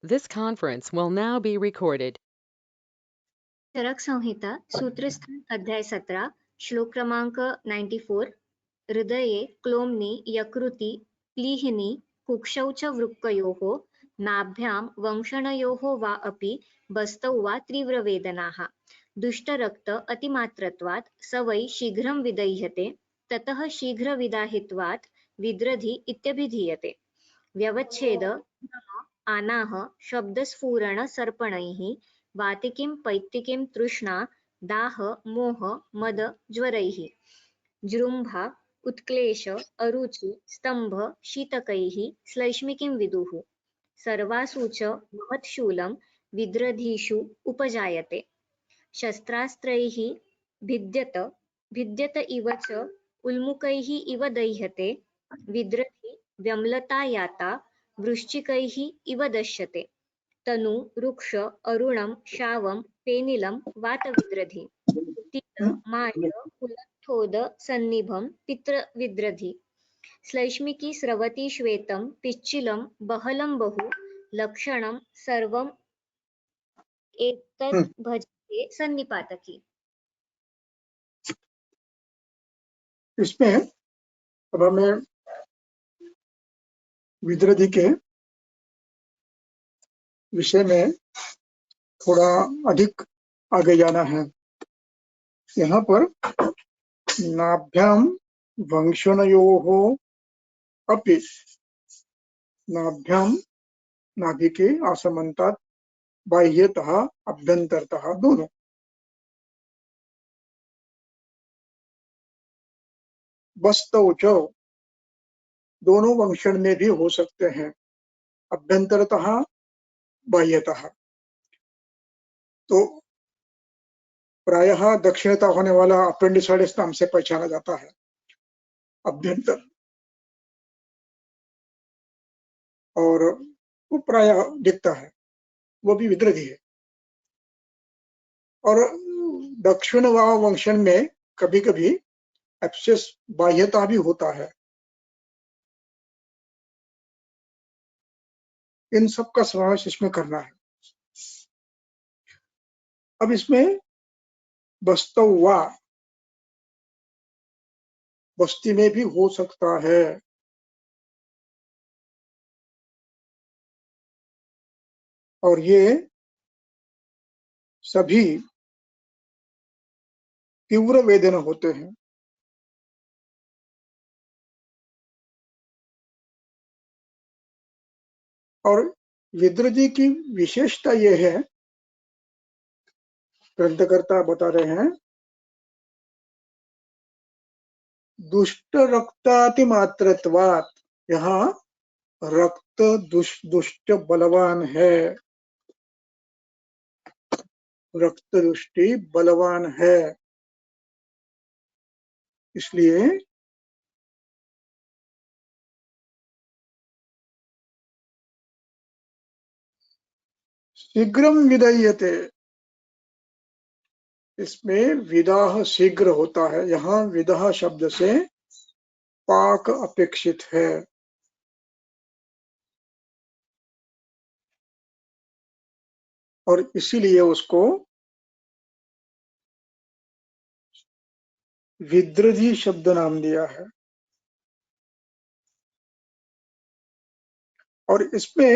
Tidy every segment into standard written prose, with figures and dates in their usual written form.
This conference will now be recorded. चरक संहिता सूत्रस्थान अध्याय 17 श्लोक क्रमांक 94 हृदये क्लोम्नि यकृति प्लीहिनि कुक्षौ च वृक्कयोः नाभ्यां वंशनयोः वा अपि बस्तौ वा तीव्रवेदनाः दुष्टरक्त अतिमात्रत्वात् स वै शीघ्रं विदह्यते ततः शीघ्रविदाहित्वात् विद्रधि इत्यभिधीयते व्यवच्छेद आनाह शब्दस्फुरण सर्पणैः वातिकीं पैत्तिकीं तृष्णा दाह मोह मद ज्वरैः जृम्भा उत्क्लेश अरुचि स्तंभ शीतकैः श्लैष्मिकीं विदुः सर्वासु च महत्शूलं विद्रधीषु उपजायते शस्त्रास्त्रैः भिद्यत इव च उल्मुकैः इव दह्यते विद्रधि व्यम्लता याता वृश्चिकैः इव दश्यते तनु रुक्ष अरुणं शावं पेनिलं वातविद्रधि तीर माय कुलत्थोद सन्निभं पितृविद्रधि श्लैष्मिकी स्रवती श्वेतं पिच्छिलं बहलं बहु लक्षणं सर्वम् एतद् भजते सन्निपातकी। इसमें अब हमें विद्रधि के विषय में थोड़ा अधिक आगे जाना है। यहाँ पर नाभ्याम वंशनयोः अपि नाभ्याम नाभि के आसमंतात् बाह्यतः अभ्यंतरतः दोनों बस्तौ च दोनों वंशन में भी हो सकते हैं अभ्यंतरतः बाह्यतः तो प्रायः दक्षिणतः होने वाला अपेंडिसाइटिस नाम से पहचाना जाता है अभ्यंतर और वो प्रायः दिखता है वो भी विद्रधि है और दक्षिण वाम वंशन में कभी कभी एब्सेस बाह्यता भी होता है। इन सब का समावेश इसमें करना है। अब इसमें बस्तौ वा बस्ती में भी हो सकता है और ये सभी तीव्र वेदना होते हैं और विद्रधि की विशेषता यह है ग्रंथकर्ता बता रहे हैं दुष्ट रक्तातिमात्रत्वात् यहाँ रक्त दुष्ट बलवान है रक्त दृष्टि बलवान है इसलिए शीघ्रम विदह्यते इसमें विदाह शीघ्र होता है। यहाँ विदाह शब्द से पाक अपेक्षित है और इसीलिए उसको विद्रधि शब्द नाम दिया है। और इसमें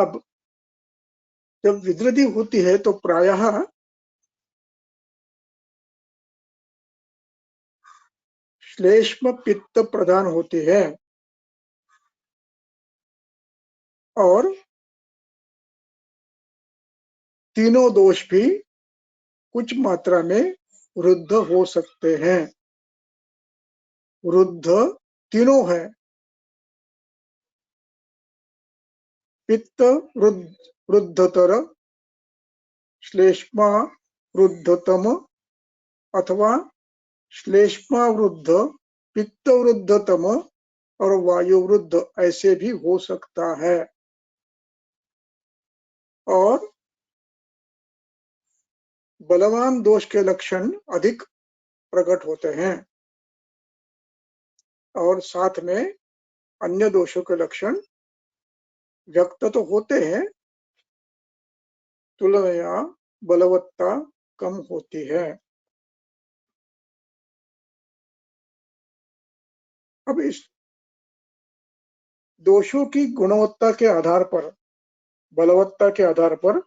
अब जब विद्रधि होती है तो प्रायः श्लेष्म पित्त प्रधान होती है और तीनों दोष भी कुछ मात्रा में वृद्ध हो सकते हैं। वृद्ध तीनों है पित्त वृद्धतर श्लेष्मा वृद्धतम अथवा श्लेष्मा वृद्ध पित्त वृद्धतम और वायु वृद्ध ऐसे भी हो सकता है और बलवान दोष के लक्षण अधिक प्रकट होते हैं और साथ में अन्य दोषों के लक्षण व्यक्त तो होते हैं तुलना बलवत्ता कम होती है। अब इस दोषों की गुणवत्ता के आधार पर, बलवत्ता के आधार पर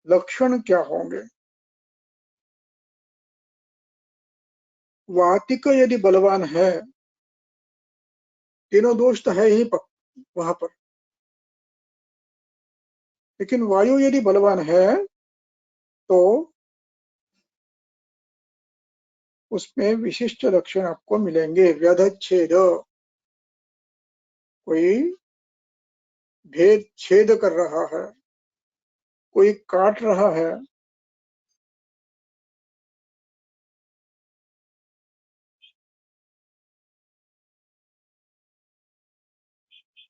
लक्षण क्या होंगे? वातिक यदि बलवान है, तीनों दोष तो है ही वहां पर, लेकिन वायु यदि बलवान है तो उसमें विशिष्ट लक्षण आपको मिलेंगे। व्यधच्छेद, कोई भेद छेद कर रहा है, कोई काट रहा है,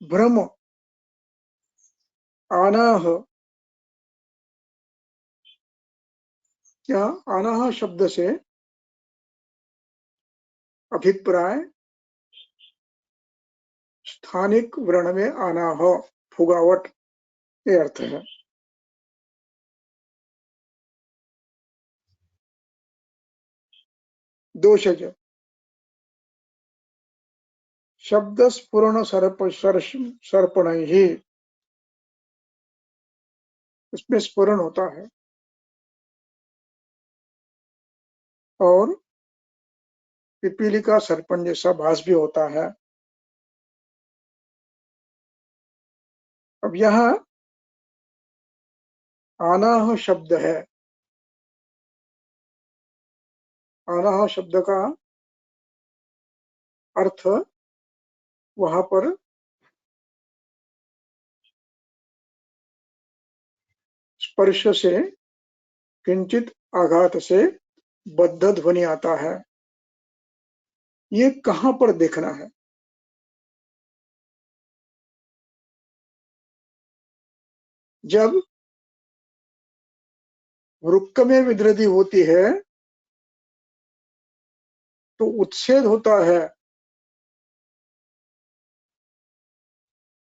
भ्रम, आनाह, क्या आनाह शब्द से अभिप्राय स्थानिक वर्ण में आनाह, फुगावट के अर्थ है। दोषज, शब्द स्फुरण सर्पण ही, उसमें स्फुरण होता है और पिपीली का सर्पण जैसा भास भी होता है। अब यहाँ आनाह शब्द है, आनाह शब्द का अर्थ वहां पर स्पर्श से, किंचित आघात से बद्ध ध्वनि आता है। ये कहां पर देखना है? जब वृक्क में विद्रधि होती है तो उच्छेद होता है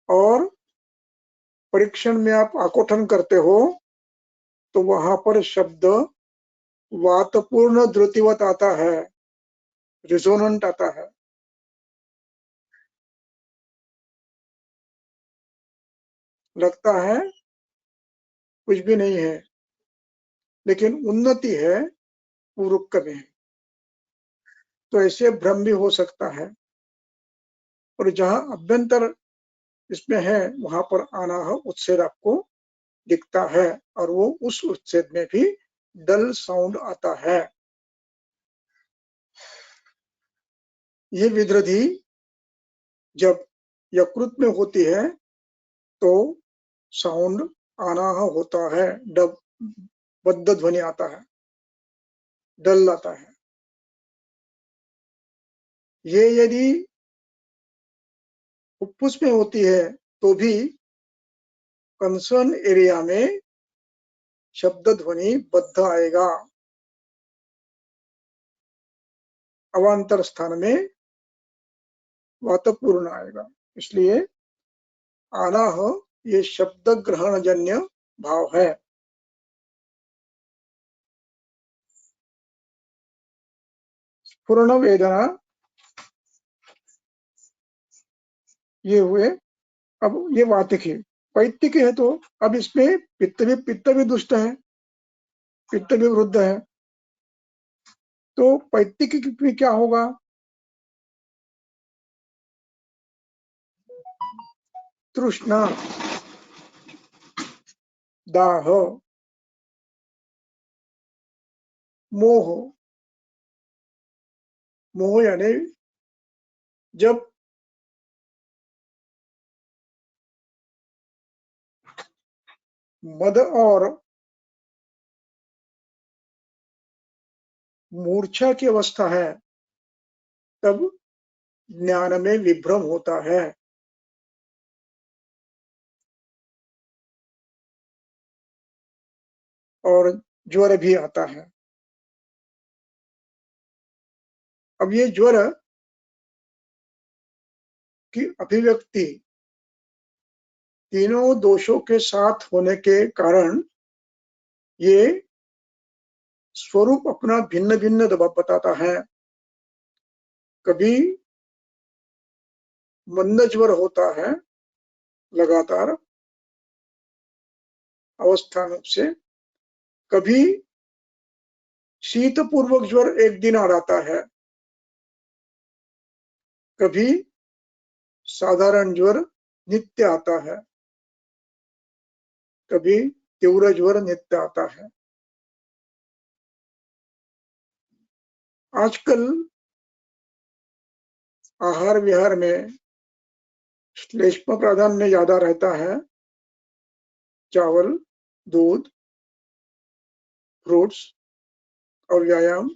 और परीक्षण में आप आकोठन करते हो तो वहां पर शब्द वातपूर्ण द्रुतिवत आता है, रिजोनेंट आता है। लगता है कुछ भी नहीं है, लेकिन उन्नति है वृक्क में, तो ऐसे भ्रम भी हो सकता है। और जहां अभ्यंतर इसमें है वहां पर आनाह उच्छेद आपको दिखता है और वो उस उच्छेद में भी डल साउंड आता है। ये विद्रधि जब यकृत में होती है तो साउंड आनाह होता है, डब बद्ध ध्वनि आता है, डल आता है। ये यदि फुफ्फुस में होती है तो भी कंसर्न एरिया में शब्द ध्वनि बद्ध आएगा, अवांतर स्थान में वातपूर्ण आएगा। इसलिए आनाह ये शब्द ग्रहण जन्य भाव है। पूर्ण वेदना ये हुए। अब ये वातिक है, पैतिक है तो अब इसमें पित्त भी दुष्ट है, पित्त भी वृद्ध है, तो पैतिक में क्या होगा? तृष्णा, दाह, मोह। मोह यानी जब मद और मूर्छा की अवस्था है तब ज्ञान में विभ्रम होता है और ज्वर भी आता है। अब ये ज्वर की अभिव्यक्ति तीनों दोषों के साथ होने के कारण ये स्वरूप अपना भिन्न भिन्न बताता है। कभी मंद ज्वर होता है लगातार अवस्था रूप से, कभी शीतपूर्वक ज्वर एक दिन आ जाता है, कभी साधारण ज्वर नित्य आता है, कभी तीव्र ज्वर नित्य आता है। आजकल आहार विहार में श्लेष्म प्राधान्य ज्यादा रहता है। चावल, दूध, फ्रूट्स और व्यायाम,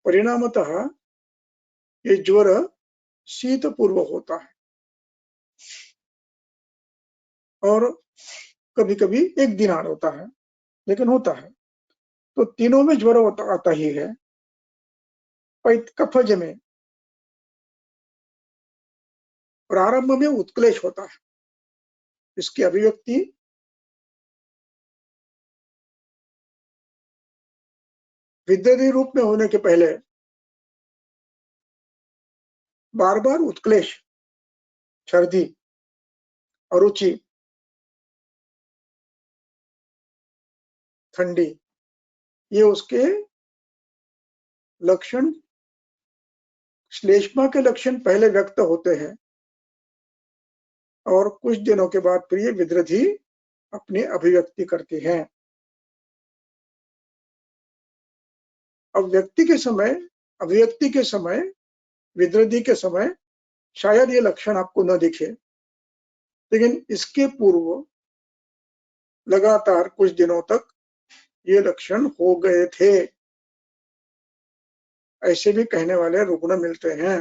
परिणामतः ये ज्वर शीतपूर्व होता है और कभी कभी एक दिन आ होता है, लेकिन होता है। तो तीनों में ज्वर आता ही है। कफज में प्रारंभ में उत्क्लेश होता है। इसकी अभिव्यक्ति विद्युत रूप में होने के पहले बार बार उत्क्लेश, सर्दी, अरुचि, ठंडी, ये उसके लक्षण, श्लेष्मा के लक्षण पहले व्यक्त होते हैं और कुछ दिनों के बाद फिर ये विद्रधि अपनी अभिव्यक्ति करती है। अब अभिव्यक्ति के समय, विद्रधि के समय शायद ये लक्षण आपको न दिखे, लेकिन इसके पूर्व लगातार कुछ दिनों तक ये लक्षण हो गए थे, ऐसे भी कहने वाले रुग्ण मिलते हैं।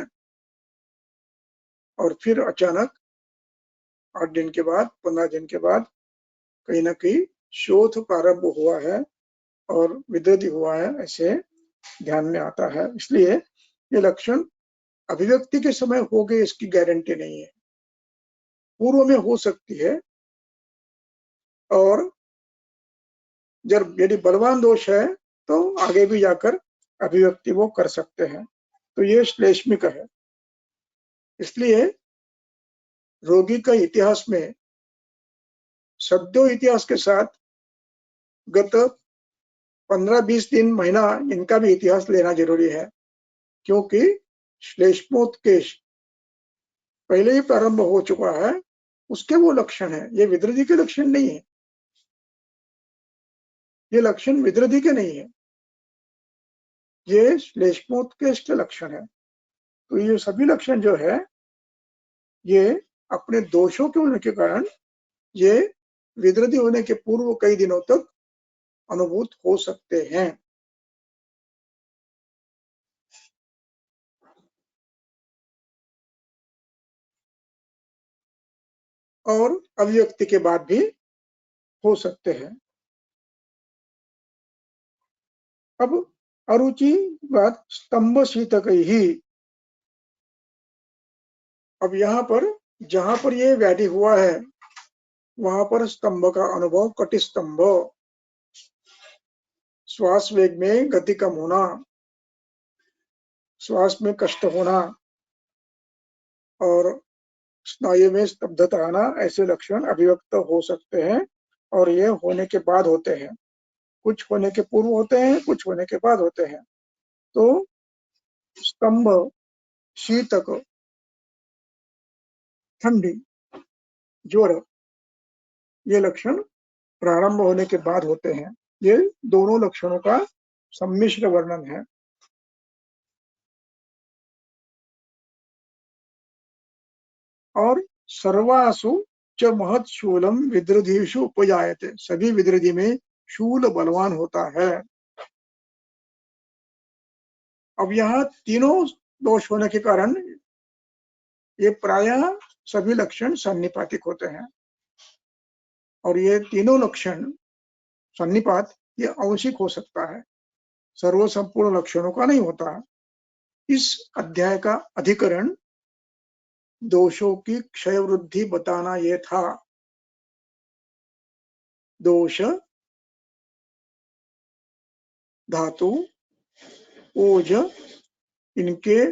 और फिर अचानक 8 दिन के बाद, 15 दिन के बाद कहीं ना कहीं शोथ प्रारंभ हुआ है और विद्रधि हुआ है, ऐसे ध्यान में आता है। इसलिए ये लक्षण अभिव्यक्ति के समय हो गए इसकी गारंटी नहीं है, पूर्व में हो सकती है। और जब यदि बलवान दोष है तो आगे भी जाकर अभिव्यक्ति वो कर सकते हैं। तो ये श्लेष्मिक है। इसलिए रोगी का इतिहास में सद्यो इतिहास के साथ गत 15-20 दिन, महीना इनका भी इतिहास लेना जरूरी है, क्योंकि श्लेष्मोत्केश पहले ही प्रारंभ हो चुका है, उसके वो लक्षण है। ये विद्रधि के लक्षण नहीं है, ये लक्षण विद्रधि के नहीं है, ये श्लेष्मोत्केश के लक्षण है। तो ये सभी लक्षण जो है ये अपने दोषों के होने के कारण ये विद्रधि होने के पूर्व कई दिनों तक अनुभूत हो सकते हैं। और अभिव्यक्ति के बाद भी हो सकते हैं। अब अरुचि बात स्तंभ शीतक ही। अब यहाँ पर जहां पर ये व्याधि हुआ है वहां पर स्तंभ का अनुभव, कटिस्तंभ, श्वास वेग में गति कम होना, श्वास में कष्ट होना और स्नायु में स्तब्धता आना, ऐसे लक्षण अभिव्यक्त हो सकते हैं। और ये होने के बाद होते हैं, कुछ होने के पूर्व होते हैं, कुछ होने के बाद होते हैं। तो स्तंभ, शीतक, ठंडी, ज्वर, ये लक्षण प्रारंभ होने के बाद होते हैं। ये दोनों लक्षणों का सम्मिश्र वर्णन है। और सर्वासु च महत् शूलम विद्रधीषु उपजायते, सभी विद्रधि में शूल बलवान होता है। अब यहाँ तीनों दोष होने के कारण ये प्रायः सभी लक्षण सन्निपातिक होते हैं। और ये तीनों लक्षण सन्निपात ये आंशिक हो सकता है, सर्व संपूर्ण लक्षणों का नहीं होता। इस अध्याय का अधिकरण दोषों की क्षय वृद्धि बताना ये था। दोष धातु, ओज, इनके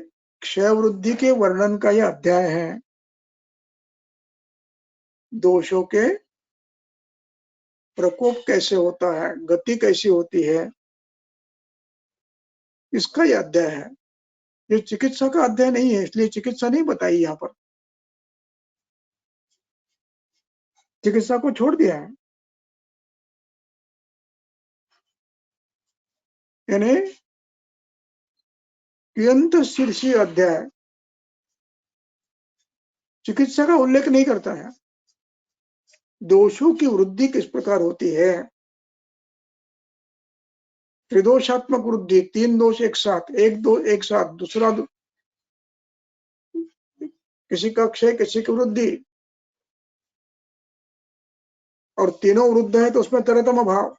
क्षय वृद्धि के वर्णन का यह अध्याय है। दोषों के प्रकोप कैसे होता है, गति कैसी होती है, इसका यह अध्याय है। ये चिकित्सा का अध्याय नहीं है, इसलिए चिकित्सा नहीं बताई यहाँ पर, चिकित्सा को छोड़ दिया है। यानी कियंत शीर्षी अध्याय चिकित्सा का उल्लेख नहीं करता है। दोषों की वृद्धि किस प्रकार होती है, त्रिदोषात्मक वृद्धि, 3 दोष एक साथ, एक दो एक साथ, दूसरा किसी का क्षय, किसी की वृद्धि, और तीनों वृद्ध है तो उसमें तरतम भाव,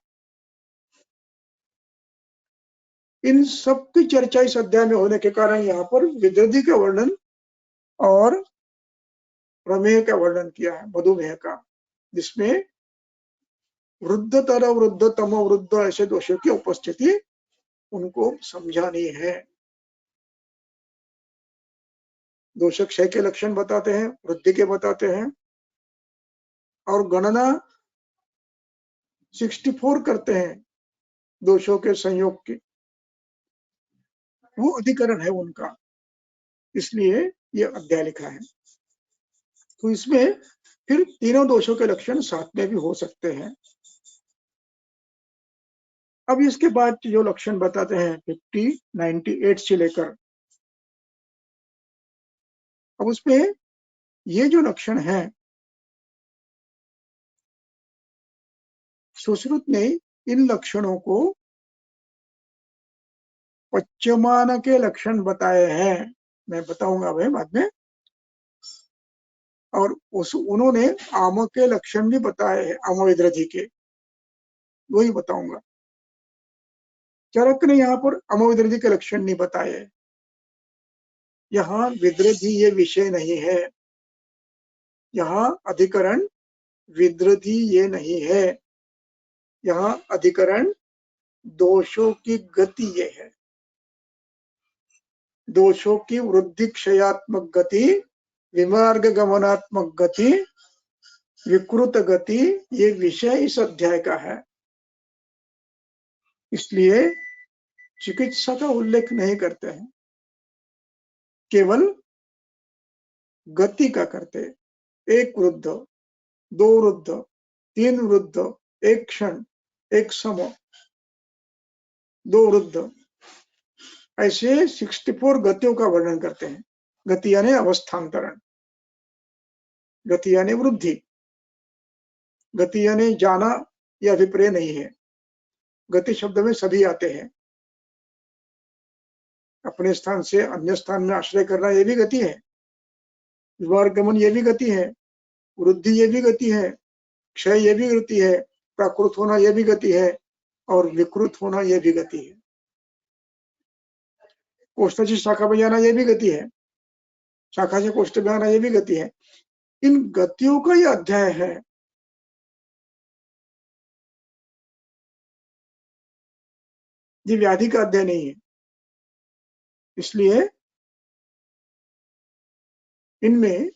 इन सब की चर्चा इस अध्याय में होने के कारण यहाँ पर विदृधि का वर्णन और प्रमेय का वर्णन किया है, मधुमेह का, जिसमें वृद्धतर, वृद्ध, तमो वृद्ध ऐसे दोषों की उपस्थिति उनको समझानी है। दोष क्षय के लक्षण बताते हैं, वृद्धि के बताते हैं, और गणना 64 करते हैं दोषों के संयोग की, वो अधिकरण है उनका, इसलिए ये अध्याय लिखा है। तो इसमें फिर तीनों दोषों के लक्षण साथ में भी हो सकते हैं। अब इसके बाद जो लक्षण बताते हैं 50, 98 से लेकर, अब उसमें ये जो लक्षण है, सुश्रुत ने इन लक्षणों को पच्यमान के लक्षण बताए हैं, मैं बताऊंगा भाई बाद में, और उन्होंने आम के लक्षण भी बताए हैं, आम विद्रधि के, वही बताऊंगा। चरक ने यहाँ पर आम विद्रधि के लक्षण नहीं बताए। यहाँ विद्रधि ये विषय नहीं है, यहाँ अधिकरण विद्रधि ये नहीं है, यहाँ अधिकरण दोषों की गति ये है। दोषों की वृद्धि क्षयात्मक गति, विमार्ग गमनात्मक गति, विकृत गति, ये विषय इस अध्याय का है। इसलिए चिकित्सा का उल्लेख नहीं करते हैं, केवल गति का करते। एक वृद्ध, 2 वृद्ध, 3 वृद्ध, एक क्षण, एक समय, 2 वृद्ध, ऐसे 64 गतियों का वर्णन करते हैं। गति यानी अवस्थांतरण, गति यानी वृद्धि, गति यानी जाना या अभिप्रेय नहीं है। गति शब्द में सभी आते हैं, अपने स्थान से अन्य स्थान में आश्रय करना ये भी गति है, विवारगमन ये भी गति है, वृद्धि ये भी गति है, क्षय ये भी गति है, प्राकृत होना ये भी गति है, और विकृत होना ये भी गति है। कोष्ठ से शाखा में जाना ये भी गति है, शाखा से कोष्ठ में आना ये भी गति है। इन गतियों का यह अध्याय है। ये व्याधि का अध्याय नहीं है, इसलिए इनमें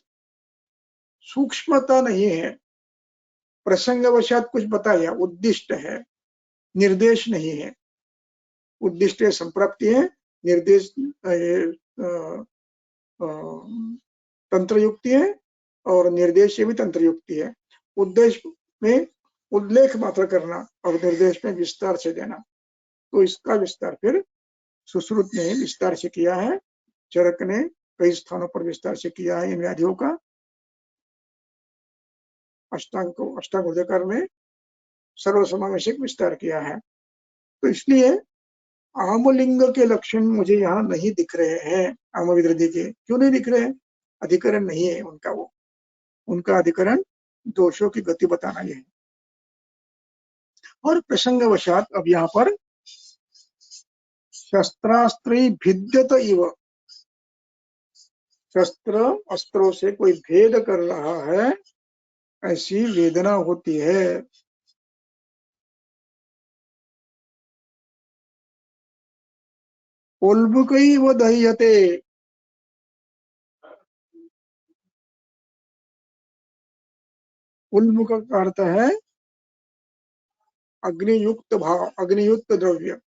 सूक्ष्मता नहीं है। प्रसंगवशात कुछ बताया, उद्दिष्ट है, निर्देश नहीं है। उद्दिष्ट संप्राप्ति है, निर्देश तंत्र युक्ति है, और निर्देश भी तंत्र युक्ति है। उद्देश्य में उल्लेख मात्र करना और निर्देश में विस्तार से देना, तो इसका विस्तार फिर सुश्रुत ने विस्तार से किया है, चरक ने कई स्थानों पर विस्तार से किया है। इन व्याधियों का अष्टांग हृदयकार में सर्वसमावेशक विस्तार किया है। तो इसलिए आमलिंग के लक्षण मुझे यहाँ नहीं दिख रहे हैं। आम विद्रधि के क्यों नहीं दिख रहे हैं? अधिकरण नहीं है उनका, वो उनका अधिकरण दोषों की गति बताना ये है। और प्रसंगवशात अब यहाँ पर शस्त्रास्त्री भिद्यत इव, शस्त्र अस्त्रों से कोई भेद कर रहा है, ऐसी वेदना होती है। उल्बुकैव दह्यते। उल्बुक का अर्थ है अग्नियुक्त भाव, अग्नियुक्त द्रव्य।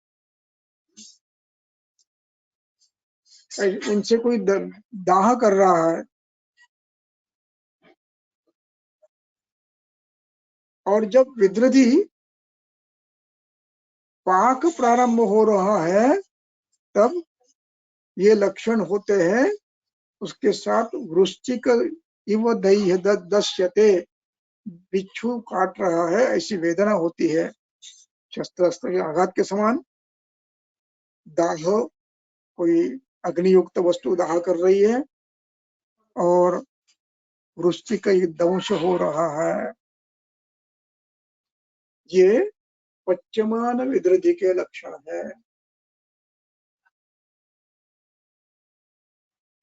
इनसे कोई दाह कर रहा है और जब विद्रधि पाक प्रारंभ हो रहा है तब ये लक्षण होते हैं। उसके साथ वृश्चिक इव दस्यते, बिच्छू काट रहा है ऐसी वेदना होती है, शस्त्र के आघात के समान। दाह, कोई अग्नियुक्त वस्तु दाह कर रही है और वृश्चिक दंश हो रहा है। ये पच्यमान विद्रधि के लक्षण है।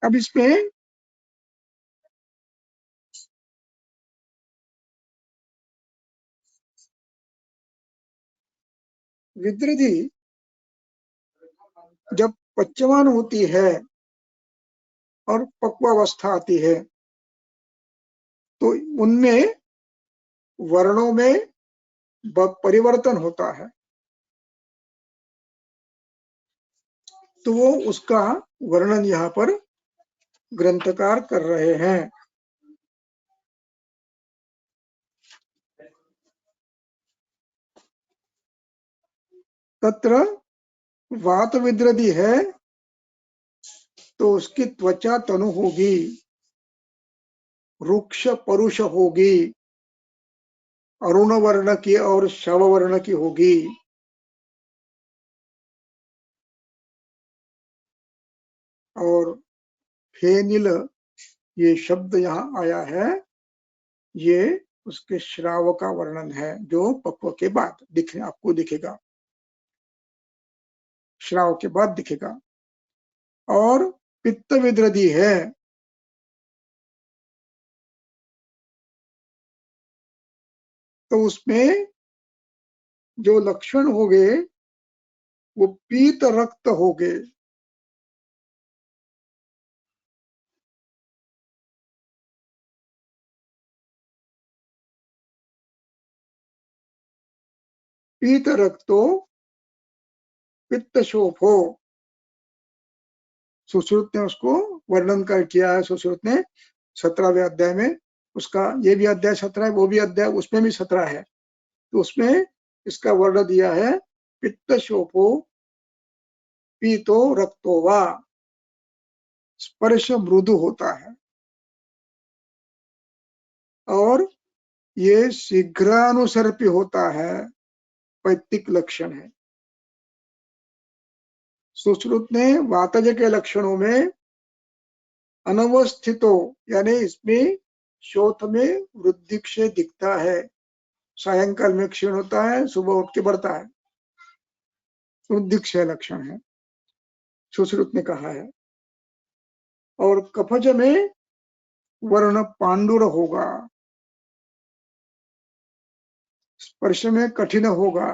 अब इसमें विद्रधि जब पच्यमान होती है और पक्वावस्था आती है तो उनमें वर्णों में परिवर्तन होता है। तो वो उसका वर्णन यहाँ पर ग्रंथकार कर रहे हैं। तत्र वात विद्रधि है तो उसकी त्वचा तनु होगी, रुक्ष परुष होगी, अरुण वर्ण की और शव वर्ण की होगी। और फेनिल ये शब्द यहाँ आया है, ये उसके श्राव का वर्णन है जो पक्व के बाद आपको दिखेगा, श्राव के बाद दिखेगा। और पित्त विद्रधि है तो उसमें जो लक्षण हो गए वो पीत रक्त हो गए। पीत रक्तो पित्त शोफो, सुश्रुत ने उसको वर्णन कर किया है। सुश्रुत ने 17वें अध्याय में, उसका ये भी अध्याय 17 है, वो भी अध्याय उसमें भी 17 है, तो उसमें इसका वर्ण दिया है पित्त शोफो पीतो रक्तो वा, स्पर्श मृदु होता है और ये शीघ्रानुसर्पी होता है, पैतृक लक्षण है। सुश्रुत ने वातज के लक्षणों में अनवस्थितो यानी इसमें शोथ में वृद्धि क्षय दिखता है, सायंकाल में क्षीण होता है, सुबह उठ के बढ़ता है, वृद्धि क्षय लक्षण है, सुश्रुत ने कहा है। और कफज में वर्ण पांडुर होगा, स्पर्श में कठिन होगा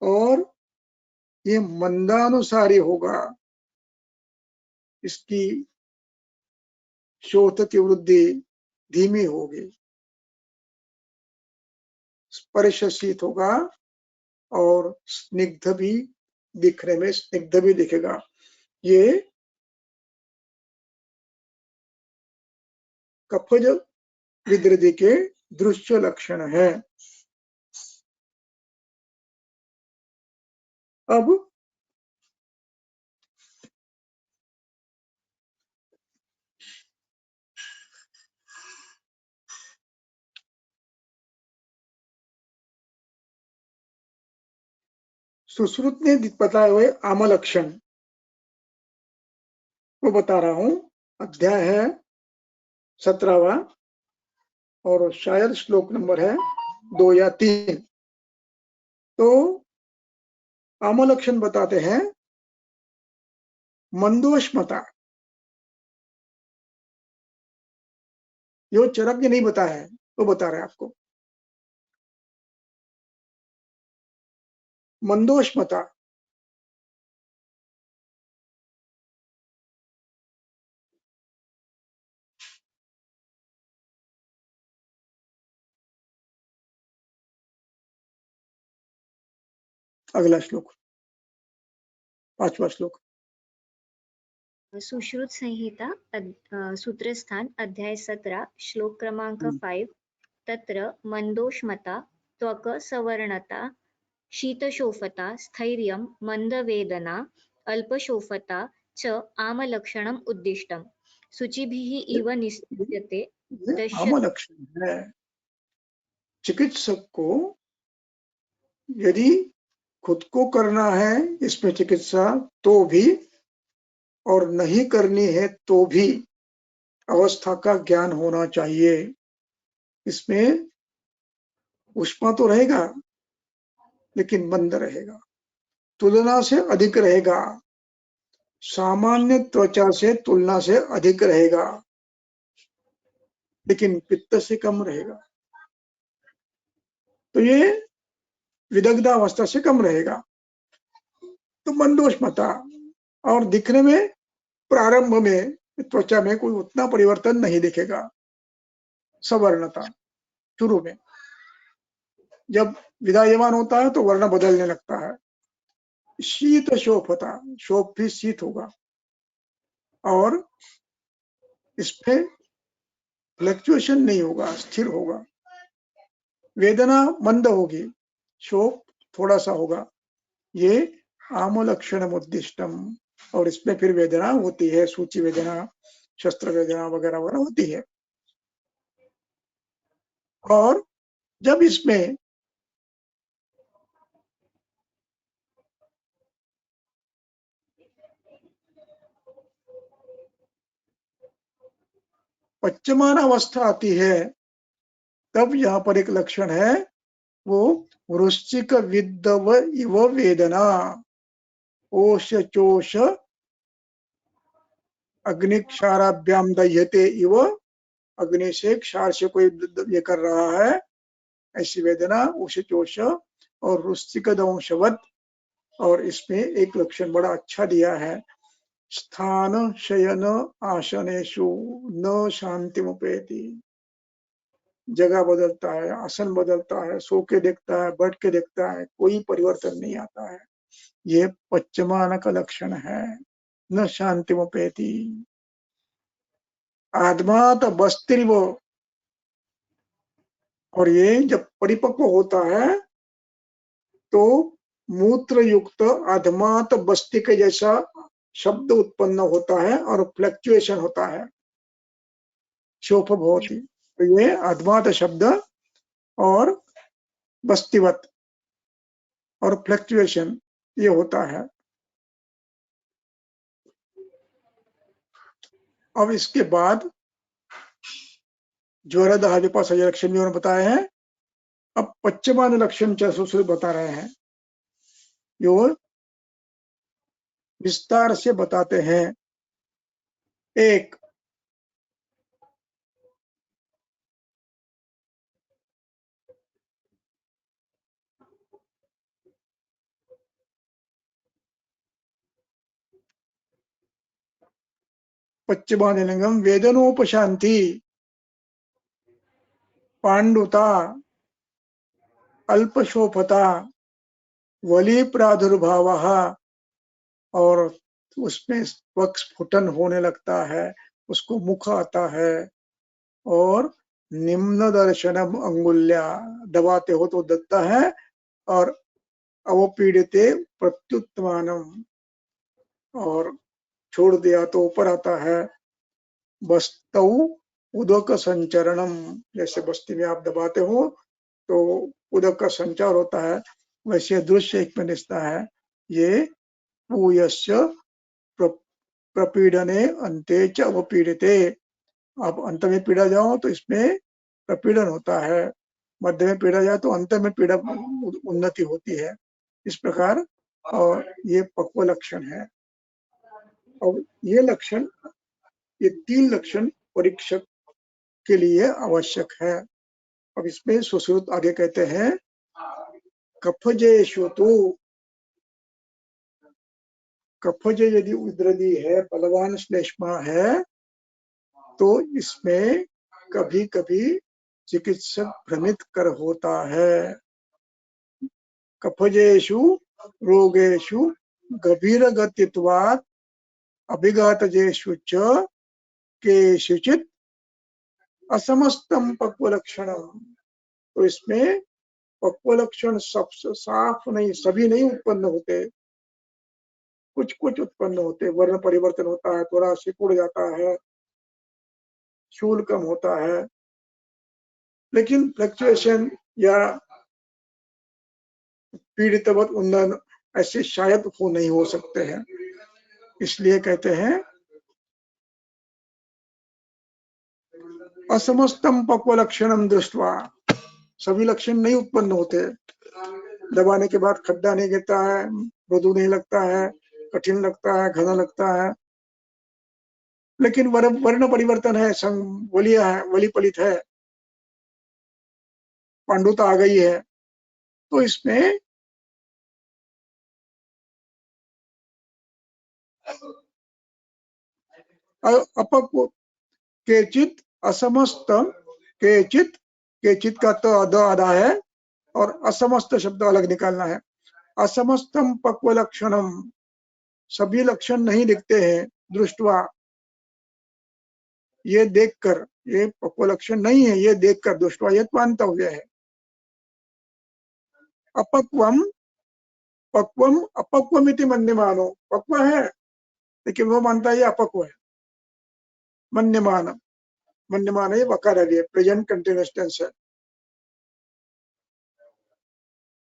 और ये मंदानुसारी होगा, इसकी शोथ की वृद्धि धीमी होगी, स्पर्श शीत होगा और स्निग्ध भी दिखने में स्निग्ध भी दिखेगा। ये कफज विद्रधि के दृश्य लक्षण है। अब सुश्रुत ने बताए हुए आम लक्षण वो बता रहा हूं। अध्याय है 17वां और शायद श्लोक नंबर है 2 या 3। तो आम लक्षण बताते हैं मंदोष्मता, जो चरक नहीं बताया है वो बता रहे हैं आपको। मंदोष्मता अगला श्लोक, 5वां श्लोक। सुश्रुत संहिता सूत्रस्थान अध्याय 17 श्लोक क्रमांक 5 तत्र मंदोष्मता त्वक सवर्णता शीतशोफता स्थैर्यं मंदवेदना अल्पशोफता च आमलक्षणम् उद्दिष्टम् शुचिभिः इव निस्त्यते आम लक्षण है। चिकित्सक को यदि खुद को करना है इसमें चिकित्सा तो भी और नहीं करनी है तो भी अवस्था का ज्ञान होना चाहिए। इसमें उष्मा तो रहेगा लेकिन मंद रहेगा, तुलना से अधिक रहेगा, सामान्य त्वचा से तुलना से अधिक रहेगा, लेकिन पित्त से कम रहेगा। तो ये विदग्धावस्था से कम रहेगा। तो मंदोष्मता, और दिखने में प्रारंभ में त्वचा में कोई उतना परिवर्तन नहीं दिखेगा। सवर्णता, शुरू में जब विदायमान होता है तो वर्ण बदलने लगता है। शीत शोफता, शोफ भी शीत होगा और इसमें फ्लक्चुएशन नहीं होगा, स्थिर होगा। वेदना मंद होगी, शोफ थोड़ा सा होगा। ये आमलक्षण उद्दिष्टम, और इसमें फिर वेदना होती है, सूची वेदना, शस्त्र वेदना वगैरह वगैरह होती है। और जब इसमें पच्यमान अवस्था आती है तब यहाँ पर एक लक्षण है, वो वृश्चिक विद्दव इव वेदना, ओष चोष अग्निक्षाराभ्याम दह्यते इव, अग्नि से क्षार से कोई ये कर रहा है ऐसी वेदना, ओष चोष और वृश्चिक दंशवत। और इसमें एक लक्षण बड़ा अच्छा दिया है, स्थान शयन आसनेषु न शांतिमुपेति। जगह बदलता है, आसन बदलता है, सो के देखता है, बैठ के देखता है, कोई परिवर्तन नहीं आता है। ये पच्यमान का लक्षण है, न शांतिमुपेति। आत्मात बस्तिरिव, और ये जब परिपक्व होता है तो मूत्र युक्त अधमात बस्ती के जैसा शब्द उत्पन्न होता है और फ्लक्चुएशन होता है, शोफ भवति। तो ये अधमात शब्द और बस्तिवत और फ्लक्चुएशन ये होता है। अब इसके बाद ज्वरदाह विपाशा लक्षण भी उन्होंने बताए हैं। अब पच्यमान लक्षण सुश्रुत बता रहे हैं, जो विस्तार से बताते हैं। एक, पच्यमान लिंगम वेदनोपशांति, पांडुता, अल्पशोफता, वली प्रादुर्भाव, और उसमें वक्ष स्फुटन होने लगता है, उसको मुख आता है, और निम्न दर्शनम अंगुल्या, दबाते हो तो दत्ता है, और अवपीड़िते प्रत्युत्मानम, और छोड़ दिया तो ऊपर आता है। बस्तौ उदक संचरणम, जैसे बस्ती में आप दबाते हो तो उदक का संचार होता है, वैसे दृश्य एक में दिखता है। ये पूयस्य प्रपीडने अंते च अवपीड़िते, आप अंत में पीड़ा जाओ तो इसमें प्रपीड़न होता है, मध्य में पीड़ा जाए तो अंत में पीड़ा उन्नति होती है। इस प्रकार और ये पक्व लक्षण है। और ये लक्षण, ये 3 लक्षण परीक्षक के लिए आवश्यक है। अब इसमें सुश्रुत आगे कहते हैं, कफजेषु तो, कफज यदि उद्रदी है, बलवान श्लेष्मा है, तो इसमें कभी कभी चिकित्सक भ्रमित कर होता है। कफजेषु रोगेषु गभीरगतित्वात् अभिघातजेषु च केषुचित् असमस्तम पक्व लक्षणम। तो इसमें पक्व लक्षण सब साफ नहीं, सभी नहीं उत्पन्न होते, कुछ कुछ उत्पन्न होते। वर्ण परिवर्तन होता है, थोड़ा सिकुड़ जाता है, शूल कम होता है, लेकिन फ्लक्चुएशन या पीड़ितवत उन्नयन ऐसे शायद हो नहीं हो सकते हैं। इसलिए कहते हैं असमस्तम पक्व लक्षणम दृष्टवा, सभी लक्षण नहीं उत्पन्न होते। दबाने के बाद खड्डा नहीं गिरता है, मृदु नहीं लगता है, कठिन लगता है, घना लगता है, लेकिन वर्ण परिवर्तन है, वलिया है, वली पलित है, पांडुता आ गई है, तो इसमें अपक्व केचित असमस्त, केचित, केचित का तो आधा है और असमस्त शब्द अलग निकालना है। असमस्तम पक्व लक्षणम, सभी लक्षण नहीं दिखते हैं, दृष्टवा, ये देखकर, ये पक्व लक्षण नहीं है, ये देखकर, दृष्टवा ये मानतव्य है। अपक्वम, पक्वम अपक्वम इति मन्यमानो, पक्व है लेकिन वो मानता है ये अपक्व है। मन्यमान, मन्यमान ये वकार है, प्रेजेंट कंटिन्यूअस टेंस है।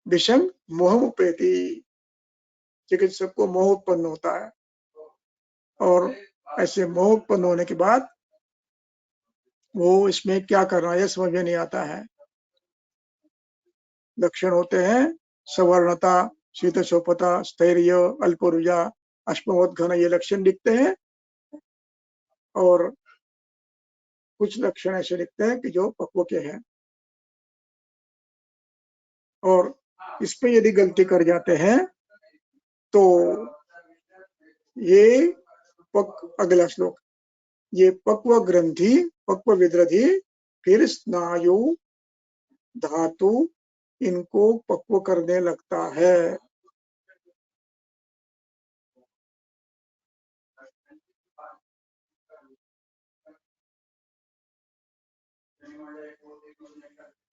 विषम मोह उपेति, चिकित्सक को मोह उत्पन्न होता है, और ऐसे मोह उत्पन्न होने के बाद वो इसमें क्या करना है समझ में नहीं आता है। लक्षण होते हैं सवर्णता, शीतशोफता, स्थैर्य, अल्परुजा, अश्मवोद्घन, ये लक्षण दिखते हैं। और कुछ लक्षण ऐसे दिखते हैं कि जो पक्व के हैं, और इसमें यदि गलती कर जाते हैं तो ये अगला श्लोक, ये पक्व ग्रंथि, पक्व विद्रधि, फिर स्नायु, धातु, इनको पक्व करने लगता है।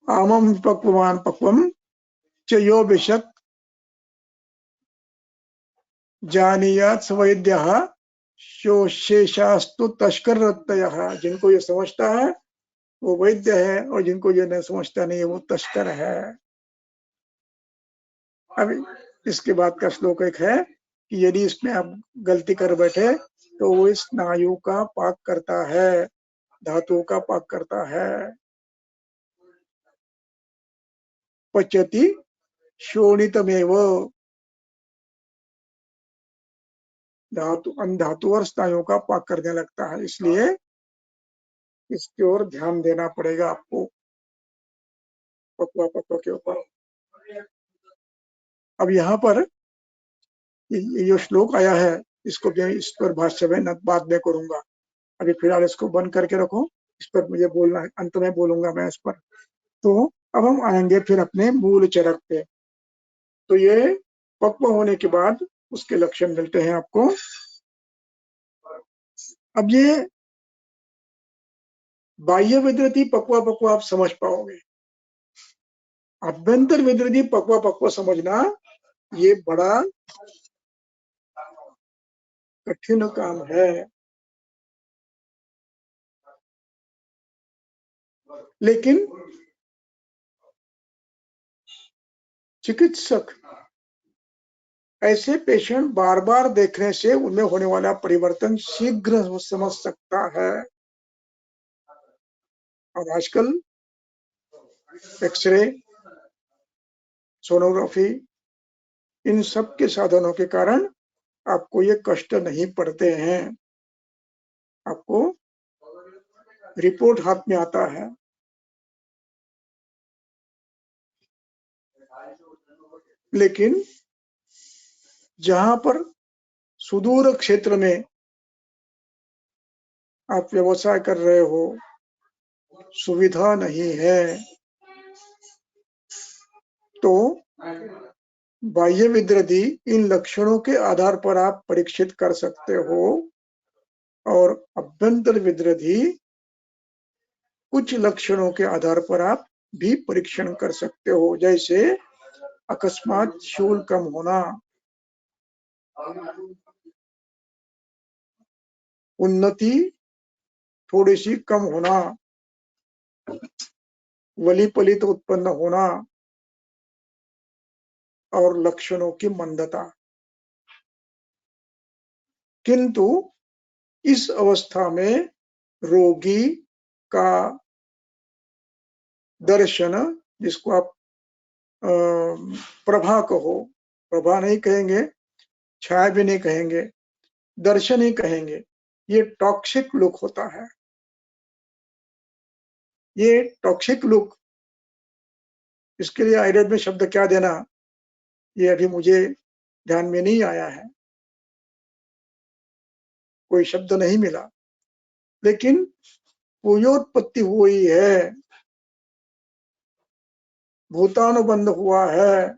आमम पक्वमान पक्वम च यो विशक जानीयात सवैद्यः शेषास्तु तस्कर रत्तयः, जिनको ये समझता है वो वैद्य है, और जिनको ये नहीं समझता नहीं है वो तस्कर है। अब इसके बाद का श्लोक एक है कि यदि इसमें आप गलती कर बैठे तो वो इस स्नायु का पाक करता है, धातु का पाक करता है। पचति शोणितमेव, धातु और स्नायु का पाक करने लगता है, इसलिए इसकी ओर ध्यान देना पड़ेगा आपको, पक्वा पक्वा के ऊपर। अब यहाँ पर ये श्लोक आया है, इसको इस पर भाष्य में बाद में करूंगा, अभी फिलहाल इसको बंद करके रखो, इस पर मुझे बोलना है, अंत में बोलूंगा मैं इस पर। तो अब हम आएंगे फिर अपने मूल चरक पे। तो ये पक्व होने के बाद उसके लक्षण मिलते हैं आपको। अब ये बाह्य विद्रति पक्वा पक्वा आप समझ पाओगे, अभ्यंतर विद्रति पक्वा पक्वा समझना ये बड़ा कठिन काम है। लेकिन चिकित्सक ऐसे पेशेंट बार बार देखने से उनमें होने वाला परिवर्तन शीघ्र समझ सकता है। और आजकल एक्सरे, सोनोग्राफी, इन सब के साधनों के कारण आपको ये कष्ट नहीं पड़ते हैं, आपको रिपोर्ट हाथ में आता है। लेकिन जहां पर सुदूर क्षेत्र में आप व्यवसाय कर रहे हो, सुविधा नहीं है, तो बाह्य विद्रदी इन लक्षणों के आधार पर आप परीक्षित कर सकते हो, और अभ्यंतर विद्रदी कुछ लक्षणों के आधार पर आप भी परीक्षण कर सकते हो, जैसे अकस्मात शूल कम होना, उन्नति थोड़ी सी कम होना, वली पलित उत्पन्न होना और लक्षणों की मंदता। किंतु इस अवस्था में रोगी का दर्शन, जिसको आप प्रभा कहो, प्रभा नहीं कहेंगे, छाया भी नहीं कहेंगे, दर्शन ही कहेंगे, ये टॉक्सिक लुक होता है। ये टॉक्सिक लुक, इसके लिए आयुर्वेद में शब्द क्या देना, ये अभी मुझे ध्यान में नहीं आया है, कोई शब्द नहीं मिला, लेकिन पूर्वोत्पत्ति हुई है, भूतानुबंध हुआ है,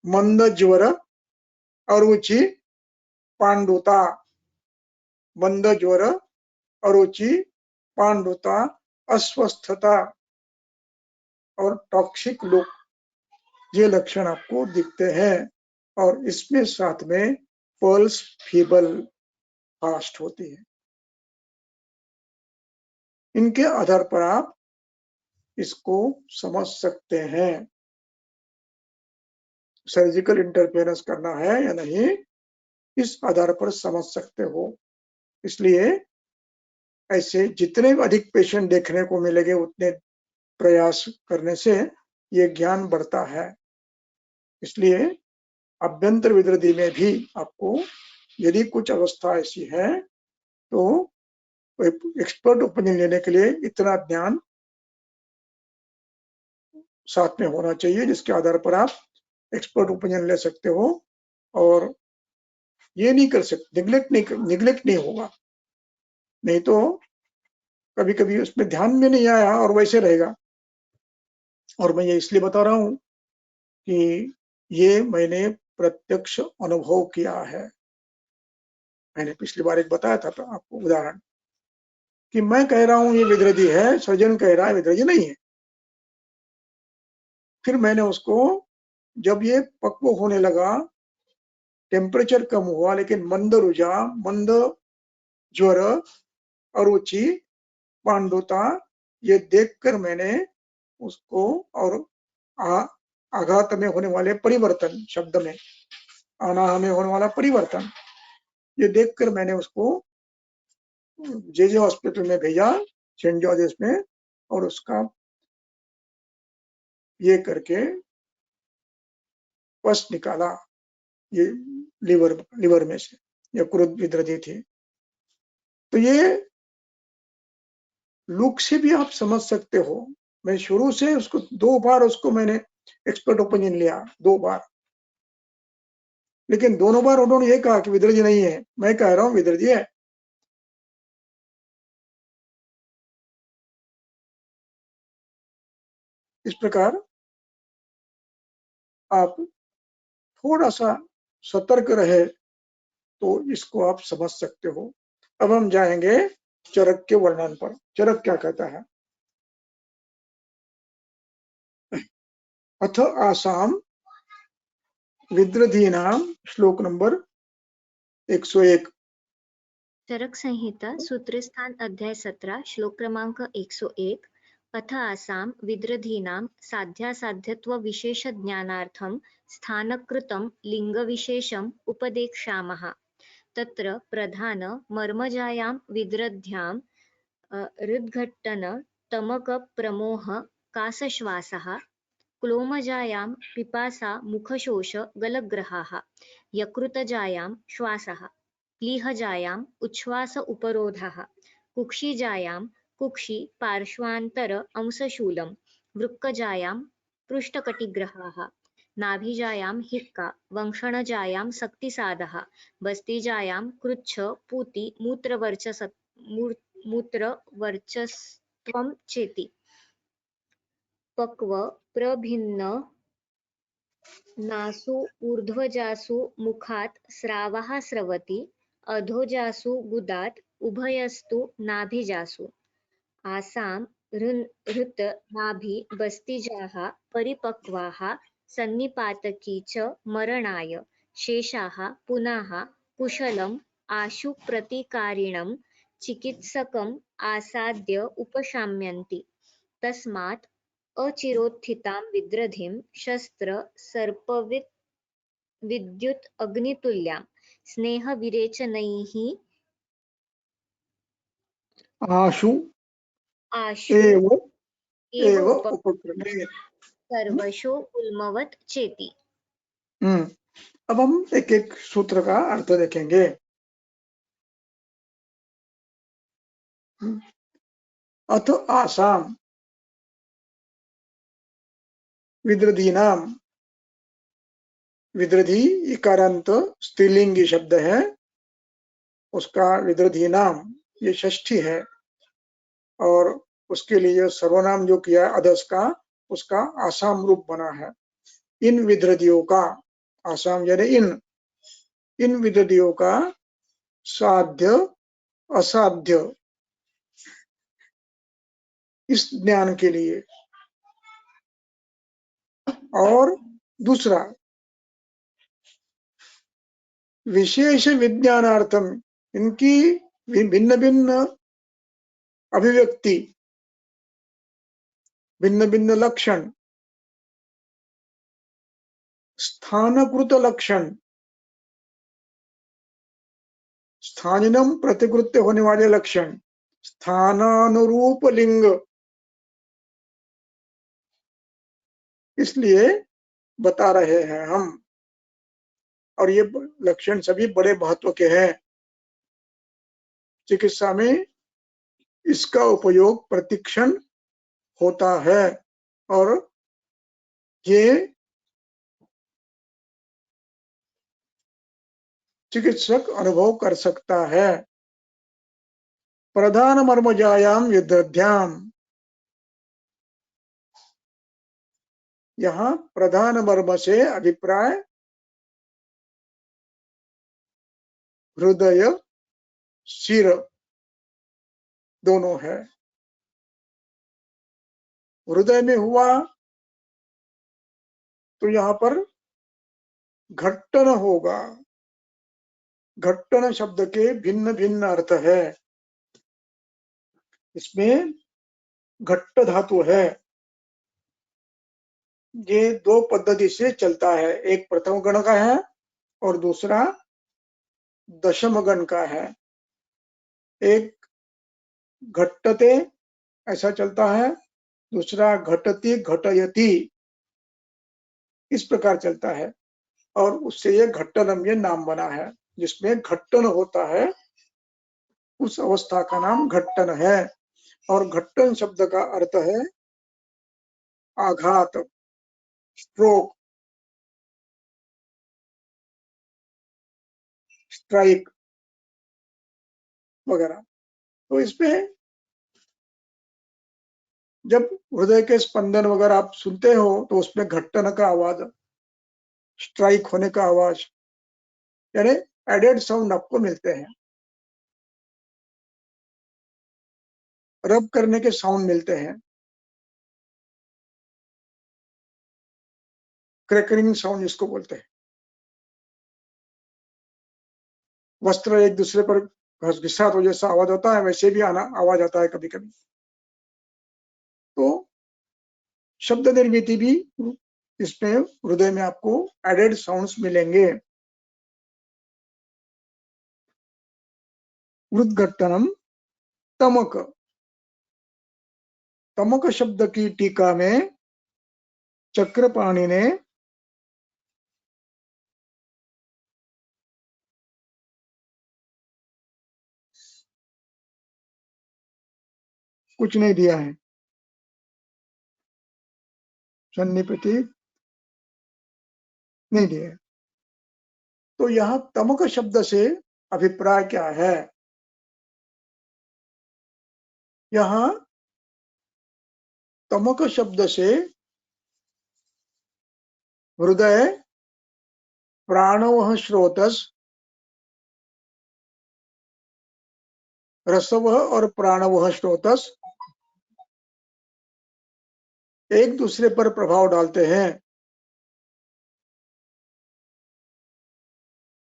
मंद ज्वर, अरुचि, पांडुता, मंद ज्वर, अरुचि, पांडुता, अस्वस्थता और टॉक्सिक लुक, ये लक्षण आपको दिखते हैं। और इसमें साथ में पल्स फीबल फास्ट होती है। इनके आधार पर आप इसको समझ सकते हैं, सर्जिकल इंटरफेरेंस करना है या नहीं, इस आधार पर समझ सकते हो। इसलिए ऐसे जितने अधिक पेशेंट देखने को मिलेंगे, उतने प्रयास करने से ये ज्ञान बढ़ता है। इसलिए अभ्यंतर विद्रदी में भी आपको यदि कुछ अवस्था ऐसी है तो एक्सपर्ट ओपिनियन लेने के लिए इतना ज्ञान साथ में होना चाहिए, जिसके आधार पर आप एक्सपर्ट ओपिनियन ले सकते हो। और ये नहीं कर सकते, निग्लेक्ट नहीं होगा, नहीं तो कभी कभी उसमें ध्यान में नहीं आया और वैसे रहेगा। और मैं ये इसलिए बता रहा हूं कि ये मैंने प्रत्यक्ष अनुभव किया है। मैंने पिछली बार एक बताया था आपको उदाहरण, कि मैं कह रहा हूं ये विद्रदी है, सर्जन कह रहा है विद्रदी नहीं है। फिर मैंने उसको, जब ये पक्व होने लगा, टेम्परेचर कम हुआ लेकिन मंद रुझा, मंद ज्वर, अरुचि, पांडुता, ये देखकर मैंने उसको, और आघात में होने वाले परिवर्तन, शब्द में अनाह में होने वाला परिवर्तन, ये देखकर मैंने उसको जे हॉस्पिटल में भेजा, सेंट जॉर्जेस में, और उसका ये करके पस निकाला, ये लिवर में से यकृत विद्रदी थी। तो ये लुक से भी आप समझ सकते हो। मैं शुरू से उसको 2 बार उसको मैंने एक्सपर्ट ओपिनियन लिया, 2 बार, लेकिन दोनों बार उन्होंने ये कहा कि विद्रदी नहीं है। मैं कह रहा हूं विद्रदी है। इस प्रकार आप थोड़ा सा सतर्क रहे तो इसको आप समझ सकते हो। अब हम जाएंगे चरक के वर्णन पर। चरक क्या कहता है? अथ आसाम विद्रधीनाम, श्लोक नंबर 101। चरक संहिता सूत्र स्थान अध्याय 17 श्लोक क्रमांक 101। अथ आसाम विद्रधीनां साध्यासाध्यत्व विशेष ज्ञानार्थं स्थानकृतं लिंगविशेषम् उपदेक्ष्यामः। तत्र प्रधान मर्मजायां विद्रध्यां हृद्घट्टन तमक प्रमोह कासश्वासः, क्लोमजायां पिपासा मुखशोष गलग्रहाः, यकृतजायां श्वासः, प्लीहजायाम् उच्छ्वास उपरोधः, कुक्षिजायां कुक्षि पार्श्वान्तर अंशशूलं, वृक्कजायां पृष्ठकटिग्रहाः, नाभिजायां हिक्का, वंक्षणजायां सक्तिसादः, बस्तिजायां कृच्छ पूति मूत्रवर्चस्त्वं चेति, पक्व प्रभिन्न नासु ऊर्ध्वजासु मुखात् स्रावः स्रवति अधोजासु गुदात् उभयस्तु नाभिजासु आसां हृत् नाभि बस्तिजाः परिपक्वाः सन्निपातकी च मरणाय शेषाः पुनः कुशलम् आशु प्रतिकारिणं चिकित्सकम् आसाद्य उपशाम्यन्ति तस्मात् अचिरोत्थितां विद्रधिं शस्त्र सर्पवित् विद्युत् अग्नितुल्यां स्नेहविरेचनैः आशु आशु एव एव उपक्रमे। सर्वशो उल्मवत् चेति। अब हम एक एक सूत्र का अर्थ देखेंगे। अथ आसाम विद्रधीनाम, विद्रधी इकारांत स्त्रीलिंगी शब्द है, उसका विद्रधीनाम ये षष्ठी है और उसके लिए सर्वनाम जो किया अधस का उसका आसाम रूप बना है। इन विद्रधियों का, आसाम यानी इन विद्रधियों का साध्य असाध्य इस ज्ञान के लिए, और दूसरा विशेष विज्ञानार्थम, इनकी भिन्न भिन्न अभिव्यक्ति, भिन्न भिन्न लक्षण, स्थानकृत लक्षण, स्थानिनम प्रतिकृत्य होने वाले लक्षण, स्थानानुरूप लिंग, इसलिए बता रहे हैं हम। और ये लक्षण सभी बड़े महत्व के हैं। चिकित्सा में इसका उपयोग प्रतिक्षण होता है और ये चिकित्सक अनुभव कर सकता है। प्रधान मर्मजायाम विद्रध्याम, यहाँ प्रधान मर्म से अभिप्राय हृदय सिर दोनों है। हृदय में हुआ तो यहाँ पर घट्टन होगा। घट्टन शब्द के भिन्न भिन्न अर्थ है। इसमें घट्ट धातु है। ये दो पद्धति से चलता है, एक प्रथम गण का है और दूसरा दशम गण का है। एक घट्टते ऐसा चलता है, दूसरा घटति घटयति इस प्रकार चलता है और उससे ये घट्टनम ये नाम बना है। जिसमें घट्टन होता है उस अवस्था का नाम घट्टन है। और घट्टन शब्द का अर्थ है आघात, स्ट्रोक, स्ट्राइक वगैरह। तो इसमें जब हृदय के स्पंदन वगैरह आप सुनते हो तो उसमें घट्टन का आवाज, स्ट्राइक होने का आवाज, यानी एडेड साउंड आपको मिलते हैं। रब करने के साउंड मिलते हैं, क्रैकरिंग साउंड जिसको बोलते हैं। वस्त्र एक दूसरे पर घिसा तो जैसा आवाज होता है वैसे भी आवाज आता है कभी कभी। तो शब्द निर्मित भी इसमें हृदय में आपको एडेड साउंड्स मिलेंगे। उद्घट्टनम तमक, तमक शब्द की टीका में चक्रपाणि ने कुछ नहीं दिया है, सन्निपति नहीं दिया है। तो यहाँ तमक शब्द से अभिप्राय क्या है? यहाँ तमक शब्द से हृदय प्राणवः स्रोतस, रसवः और प्राणवः स्रोतस एक दूसरे पर प्रभाव डालते हैं।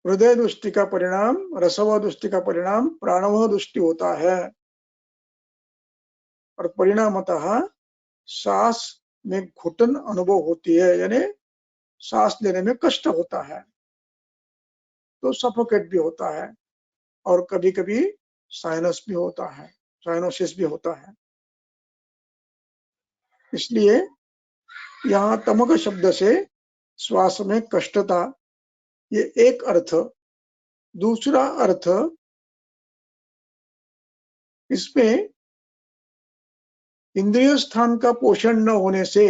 हृदय दृष्टि का परिणाम रसव दृष्टि का परिणाम प्राणवः दृष्टि होता है और परिणामतः सांस में घुटन अनुभव होती है, यानी सांस लेने में कष्ट होता है, तो सफोकेट भी होता है और कभी कभी साइनस भी होता है, साइनोसिस भी होता है। इसलिए यहाँ तमक शब्द से श्वास में कष्टता, ये एक अर्थ। दूसरा अर्थ, इसमें इंद्रिय स्थान का पोषण न होने से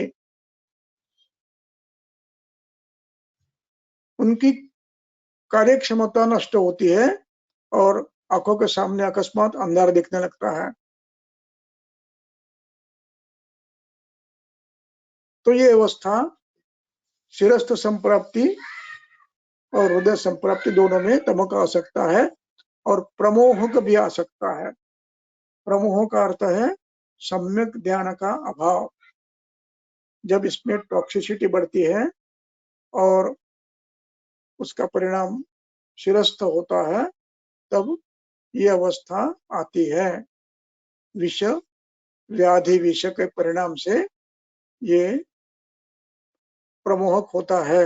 उनकी कार्य क्षमता नष्ट होती है और आंखों के सामने अकस्मात अंधार दिखने लगता है। तो ये अवस्था शिरस्थ संप्राप्ति और हृदय संप्राप्ति दोनों में तमक आ सकता है और प्रमोहक भी आ सकता है। प्रमोह का अर्थ है सम्यक ध्यान का अभाव। जब इसमें टॉक्सिसिटी बढ़ती है और उसका परिणाम शिरस्थ होता है, तब ये अवस्था आती है। विष व्याधि विष के परिणाम से ये प्रमोहक होता है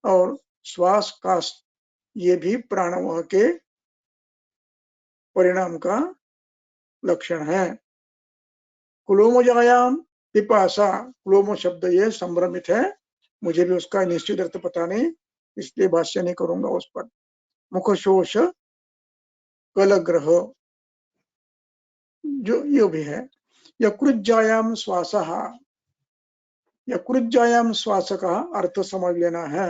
और श्वास का ये भी प्राणवायु के परिणाम का लक्षण है। कुलोमजायाम पिपासा, कुलोम शब्द ये संभ्रमित है, मुझे भी उसका निश्चित अर्थ पता नहीं, इसलिए भाष्य नहीं करूंगा उस पर। मुखशोष कलग्रह जो ये भी है। यकृज्जायाम श्वासः, यकृज्जायाम श्वास का अर्थ समझ लेना है।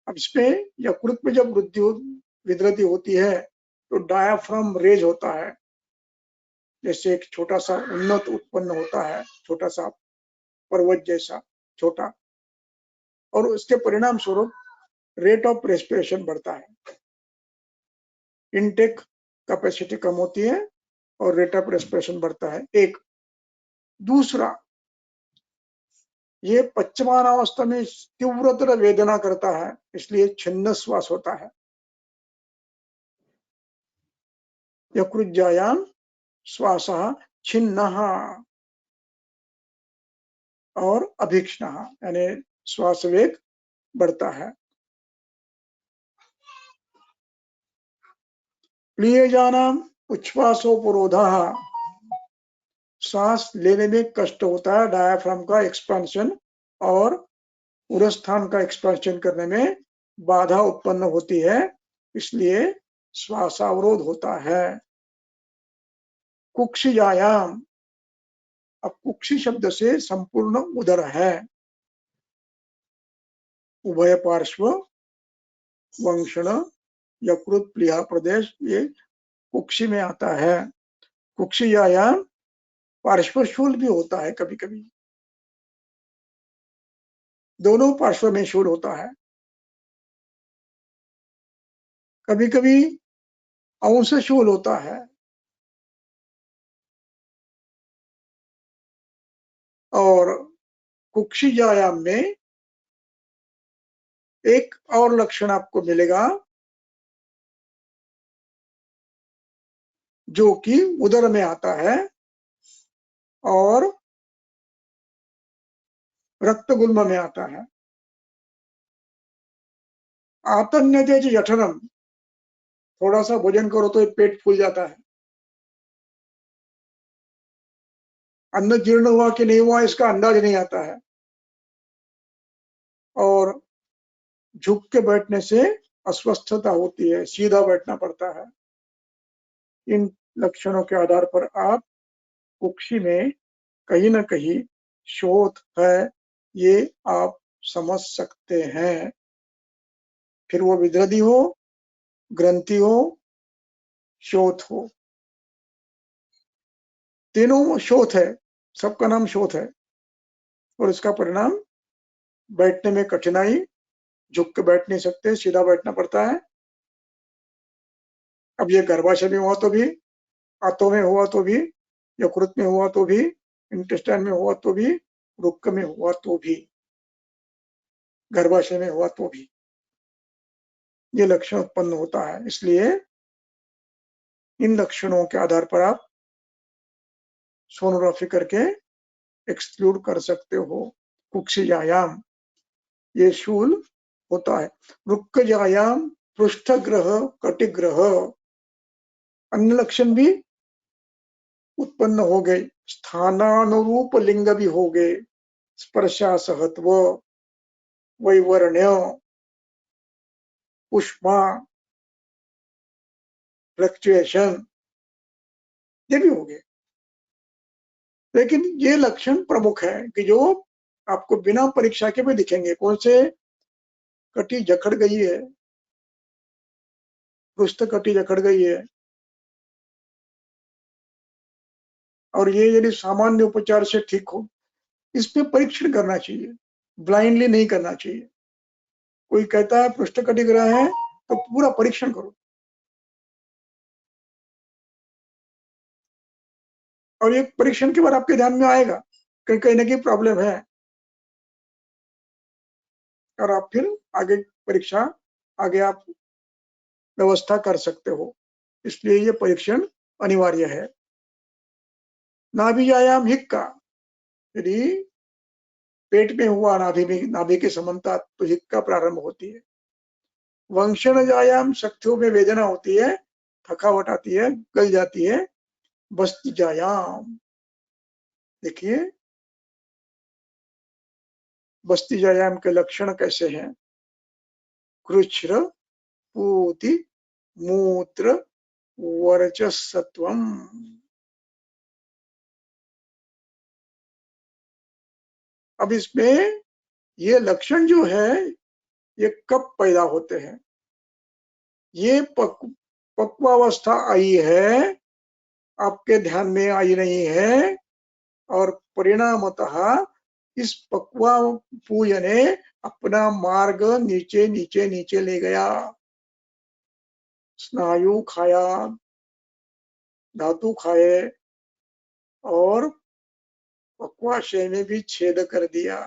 अब इसमें यकृत में जब विद्रति होती है तो डायाफ्राम रेज होता है, जैसे एक छोटा सा उन्नत उत्पन्न होता है, छोटा सा पर्वत जैसा छोटा, और उसके परिणाम स्वरूप रेट ऑफ रेस्पिरेशन बढ़ता है। इनटेक कैपेसिटी कम होती है और रेट ऑफ रेस्पिरेशन बढ़ता है। एक दूसरा, ये पश्चिमावस्था में तीव्रतर वेदना करता है, इसलिए छिन्न श्वास होता है। यकृज्जायाम श्वासः छिन्नः और अभीक्ष्णः, यानी श्वास वेग बढ़ता है। प्लीयजानाम उच्छ्वासोपरोधः, सांस लेने में कष्ट होता है, डायाफ्राम का एक्सपेंशन और उरस्थान का एक्सपेंशन करने में बाधा उत्पन्न होती है, इसलिए श्वासावरोध होता है। कुक्षियायाम, अब कुक्षि शब्द से संपूर्ण उदर है, उभय पार्श्व वंशण यकृत प्लीहा प्रदेश, ये कुक्षि में आता है। कुक्षियायाम पार्श्व शूल भी होता है, कभी कभी दोनों पार्श्व में शूल होता है, कभी कभी अंश शूल होता है। और कुक्षियायाम में एक और लक्षण आपको मिलेगा जो कि उदर में आता है और रक्त गुल्म में आता है। आतन्यते च जठरम, थोड़ा सा भोजन करो तो पेट फूल जाता है। अन्न जीर्ण हुआ कि नहीं हुआ इसका अंदाज नहीं आता है, और झुक के बैठने से अस्वस्थता होती है, सीधा बैठना पड़ता है। इन लक्षणों के आधार पर आप कुक्षि में कहीं ना कहीं शोथ है, ये आप समझ सकते हैं। फिर वो विद्रधि हो, ग्रंथि हो, शोथ हो, तीनों शोथ है, सबका नाम शोथ है। और इसका परिणाम बैठने में कठिनाई, झुक के बैठ नहीं सकते, सीधा बैठना पड़ता है। अब ये गर्भाशय में हुआ तो भी, आंतों में हुआ तो भी, यकृत में हुआ तो भी, इंटेस्टाइन में हुआ तो भी, वृक्क में हुआ तो भी, गर्भाशय में हुआ तो भी ये लक्षण उत्पन्न होता है। इसलिए इन लक्षणों के आधार पर आप सोनोग्राफी करके एक्सक्लूड कर सकते हो। कुक्षियायाम ये शूल होता है। वृक्कजायाम पृष्ठग्रह कटिग्रह, अन्य लक्षण भी उत्पन्न हो गए, स्थानानुरूप लिंग भी हो गए, स्पर्शासहत्व, वैवर्ण्य, उष्मा, फ्लक्चुएशन, ये भी हो गए। लेकिन ये लक्षण प्रमुख है कि जो आपको बिना परीक्षा के भी दिखेंगे। कौन से? कटी जकड़ गई है, पृष्ठ कटी जकड़ गई है, और ये यदि सामान्य उपचार से ठीक हो, इस पे परीक्षण करना चाहिए, ब्लाइंडली नहीं करना चाहिए। कोई कहता है पृष्ठ कटिग्रह है तो पूरा परीक्षण करो, और ये परीक्षण के बाद आपके ध्यान में आएगा कि कहीं ना कहीं प्रॉब्लम है, और आप फिर आगे परीक्षा, आगे आप व्यवस्था कर सकते हो। इसलिए ये परीक्षण अनिवार्य है। नाभियायाम हिक्का, यदि पेट में हुआ नाभि के समानता तो हिक्का प्रारंभ होती है। वंशनजायाम, शक्तियों में वेदना होती है, थकावट आती है, गल जाती है। बस्तिजायाम, देखिए बस्तिजायाम के लक्षण कैसे हैं? कृच्छ्र, पूति, मूत्र, वर्चस्सत्वम। अब इसमें ये लक्षण जो है ये कब पैदा होते हैं? ये पक्वावस्था आई है, आपके ध्यान में आई नहीं है, और परिणामतः इस पक्वा पूय ने अपना मार्ग नीचे नीचे नीचे ले गया। स्नायु खाया, धातु खाए, और पक्वाशय में भी छेद कर दिया।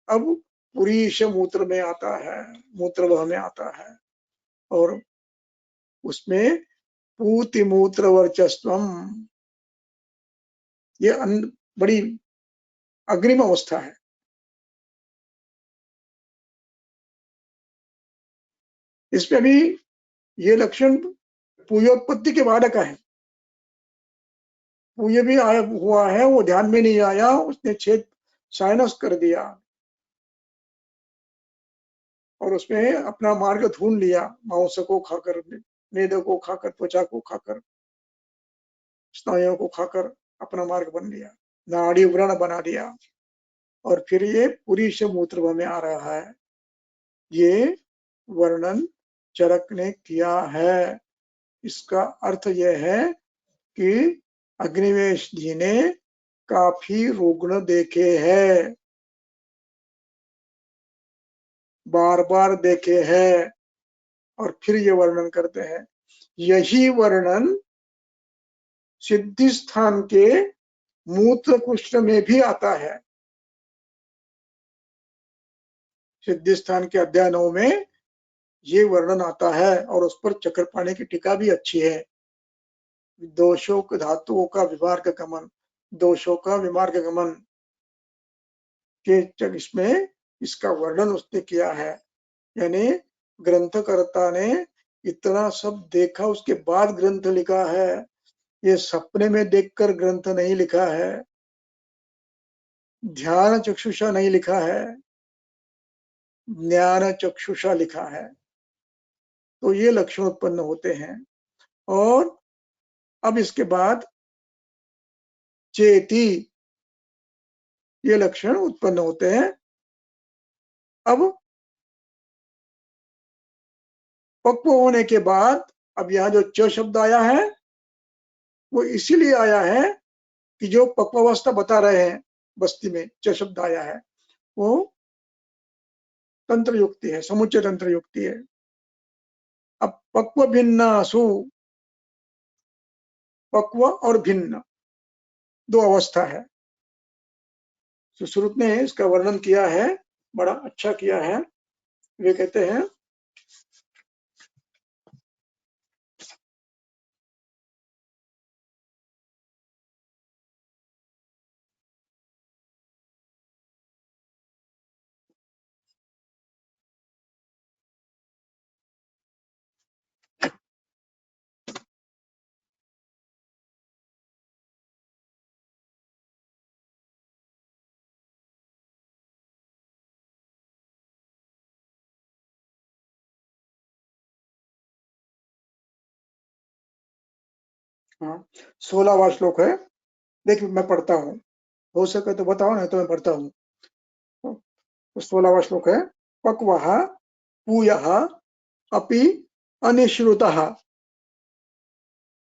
अब पुरीश मूत्र में आता है, मूत्रवह में आता है, और उसमें पूति मूत्र वर्चस्वम, ये बड़ी अग्रिम अवस्था है। इसमें भी ये लक्षण पूयोत्पत्ति के बाद का है। पूय भी आया हुआ है, वो ध्यान में नहीं आया, उसने छेद साइनस कर दिया, और उसमें अपना मार्ग ढूंढ लिया, मांस को खाकर, मेद को खाकर, त्वचा को खाकर, स्नायुओं को खाकर अपना मार्ग बन लिया, नाड़ी व्रण बना दिया, और फिर ये पुरीश मूत्र में आ रहा है। ये वर्णन चरक ने किया है। इसका अर्थ यह है कि अग्निवेश जी ने काफी रुग्ण देखे हैं, बार बार देखे हैं, और फिर ये वर्णन करते हैं। यही वर्णन सिद्धि स्थान के मूत्र कुष्ठ में भी आता है। सिद्धि स्थान के अध्ययनों में ये वर्णन आता है, और उस पर चक्रपाणी की टीका भी अच्छी है। दोषों धातुओं का विमार्ग गमन, दोषों का विमार्ग गमन के इसमें इसका वर्णन उसने किया है। यानी ग्रंथकर्ता ने इतना सब देखा, उसके बाद ग्रंथ लिखा है। ये सपने में देखकर ग्रंथ नहीं लिखा है, ध्यान चक्षुषा नहीं लिखा है, ज्ञान चक्षुषा लिखा है। तो ये लक्षण उत्पन्न होते हैं। और अब इसके बाद चेती, ये लक्षण उत्पन्न होते हैं। अब पक्व होने के बाद, अब यहाँ जो च शब्द आया है वो इसीलिए आया है कि जो पक्वावस्था बता रहे हैं, बस्ती में च शब्द आया है वो तंत्र युक्ति है, समुच्चय तंत्र युक्ति है। अब पक्व भिन्नासु, पक्व और भिन्न दो अवस्था है। सुश्रुत ने इसका वर्णन किया है, बड़ा अच्छा किया है। वे कहते हैं हाँ 16वां श्लोक है। देखिए मैं पढ़ता हूँ, हो सके तो बताओ, नहीं तो मैं पढ़ता हूँ। तो 16वां श्लोक है, पक्वः पूयः अपि अनिश्रुतः,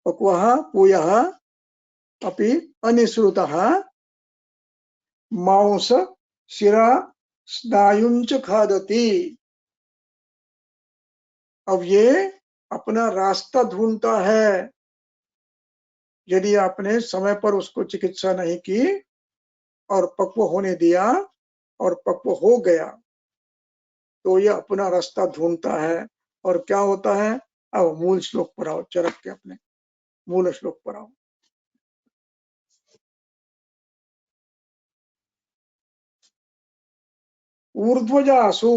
पक्वः पूयः अपि अनिश्रुतः मांस शिरा स्नायुंच खादति। अब ये अपना रास्ता ढूंढता है। यदि आपने समय पर उसको चिकित्सा नहीं की और पक्व होने दिया और पक्व हो गया तो ये अपना रास्ता ढूंढता है। और क्या होता है, अब मूल श्लोक पर आओ, चरक के अपने मूल श्लोक पर आओ। ऊर्ध्वजासु,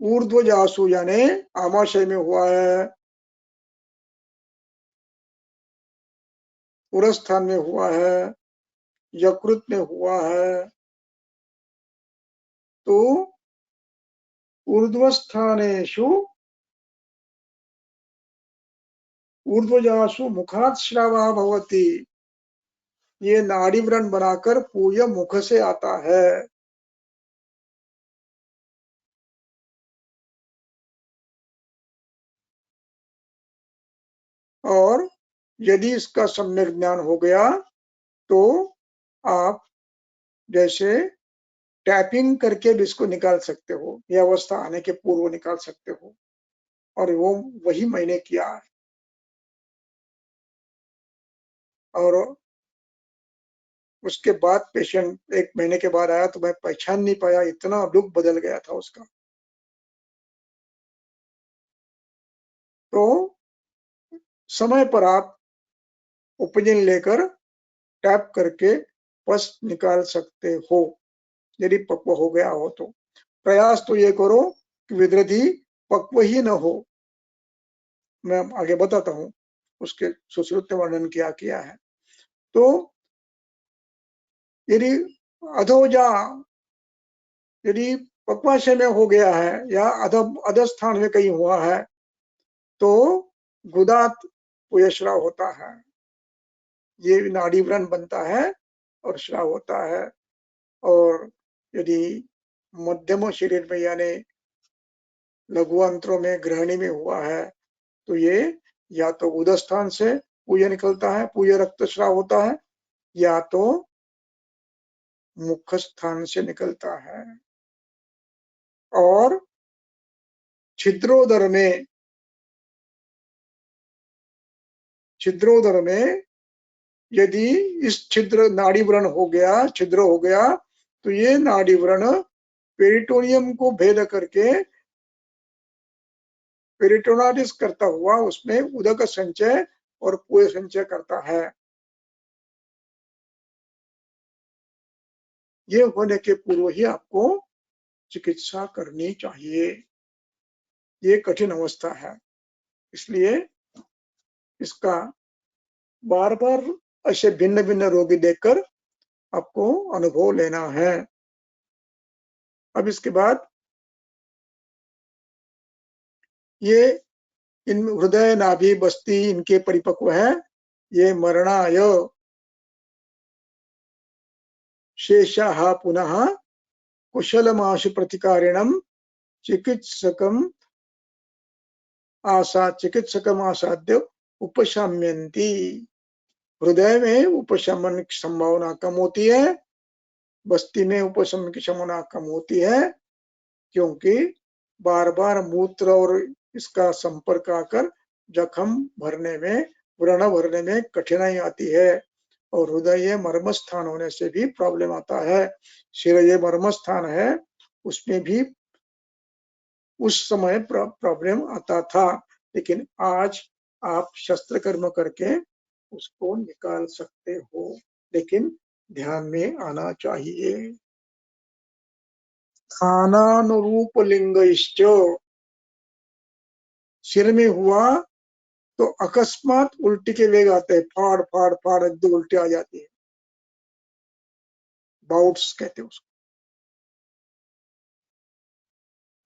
ऊर्ध्वजासु यानी आमाशय में हुआ है, उरस्थान में हुआ है, यकृत में हुआ है। तो ऊर्ध्वस्थानेषु ऊर्ध्वजासु मुखात् श्रावः भवति, ये नाड़ी व्रण बनाकर पूय मुख से आता है। और यदि इसका सम्यक ज्ञान हो गया तो आप जैसे टैपिंग करके भी इसको निकाल सकते हो, यह अवस्था आने के पूर्व निकाल सकते हो। और वो वही मैंने किया है। और उसके बाद पेशेंट 1 महीने के बाद आया तो मैं पहचान नहीं पाया, इतना लुक बदल गया था उसका। तो समय पर आप ओपिनियन लेकर टैप करके पस निकाल सकते हो, यदि पक्व हो गया हो तो। प्रयास तो ये करो कि विद्रधि पक्व ही न हो। मैं आगे बताता हूँ उसके सुश्रुत वर्णन क्या किया है। तो यदि अधोजा, यदि पक्वाशय में हो गया है या अधस्थान में कहीं हुआ है तो गुदात पुयश्राव होता है, ये नाड़ी व्रण बनता है और श्राव होता है। और यदि मध्यम शरीर में यानी लघु अंतरों में ग्रहणी में हुआ है तो ये या तो उदस्थान से पूय निकलता है, पूय रक्तस्राव होता है, या तो मुख स्थान से निकलता है। और छिद्रोदर में, छिद्रोदर में यदि इस छिद्र नाड़ी व्रण हो गया, छिद्र हो गया तो ये नाड़ी व्रण पेरिटोनियम को भेद करके पेरिटोनाइटिस करता हुआ उसमें उदक संचय और पूय संचय करता है। ये होने के पूर्व ही आपको चिकित्सा करनी चाहिए। ये कठिन अवस्था है, इसलिए इसका बार बार ऐसे भिन्न भिन्न रोगी देखकर आपको अनुभव लेना है। अब इसके बाद ये इन हृदय नाभि बस्ती इनके परिपक्व है, ये मरणाय शेषाः पुनः कुशलमाशु प्रतिकारिणं चिकित्सकम आसाद्य उपशम्यन्ति। हृदय में उपशमन की संभावना कम होती है बस्ती में उपशम की क्षमता कम होती है, क्योंकि बार बार मूत्र और इसका संपर्क आकर जख्म भरने में, व्रण भरने में कठिनाई आती है, और हृदय मर्म स्थान होने से भी प्रॉब्लम आता है। सिर ये मर्म स्थान है, उसमें भी उस समय प्रॉब्लम आता था, लेकिन आज आप शस्त्र कर्म करके उसको निकाल सकते हो, लेकिन ध्यान में आना चाहिए। स्थानानुरूप लिंगश्च, सिर में हुआ तो अकस्मात उल्टी के वेग आते हैं, फाड़ फाड़ फाड़ एक दो उल्टी आ जाती है, बाउट्स कहते हैं उसको।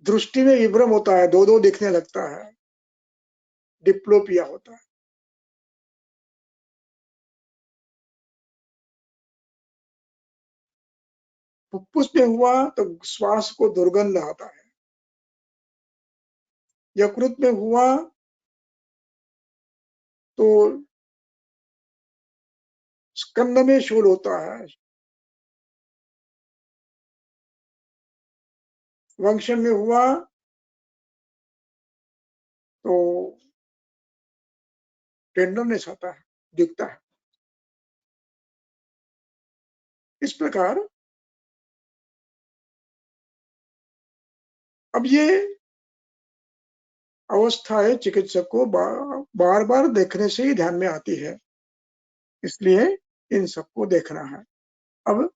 दृष्टि में विभ्रम होता है, दो दो दिखने लगता है, डिप्लोपिया होता है। फुफ्फुस में हुआ तो श्वास को दुर्गंध आता है। यकृत में हुआ तो स्कंद में शूल होता है। वंशन में हुआ तो टेंडरनेस आता है, दिखता है। इस प्रकार अब ये अवस्थाएं चिकित्सक को बार बार देखने से ही ध्यान में आती है, इसलिए इन सबको देखना है। अब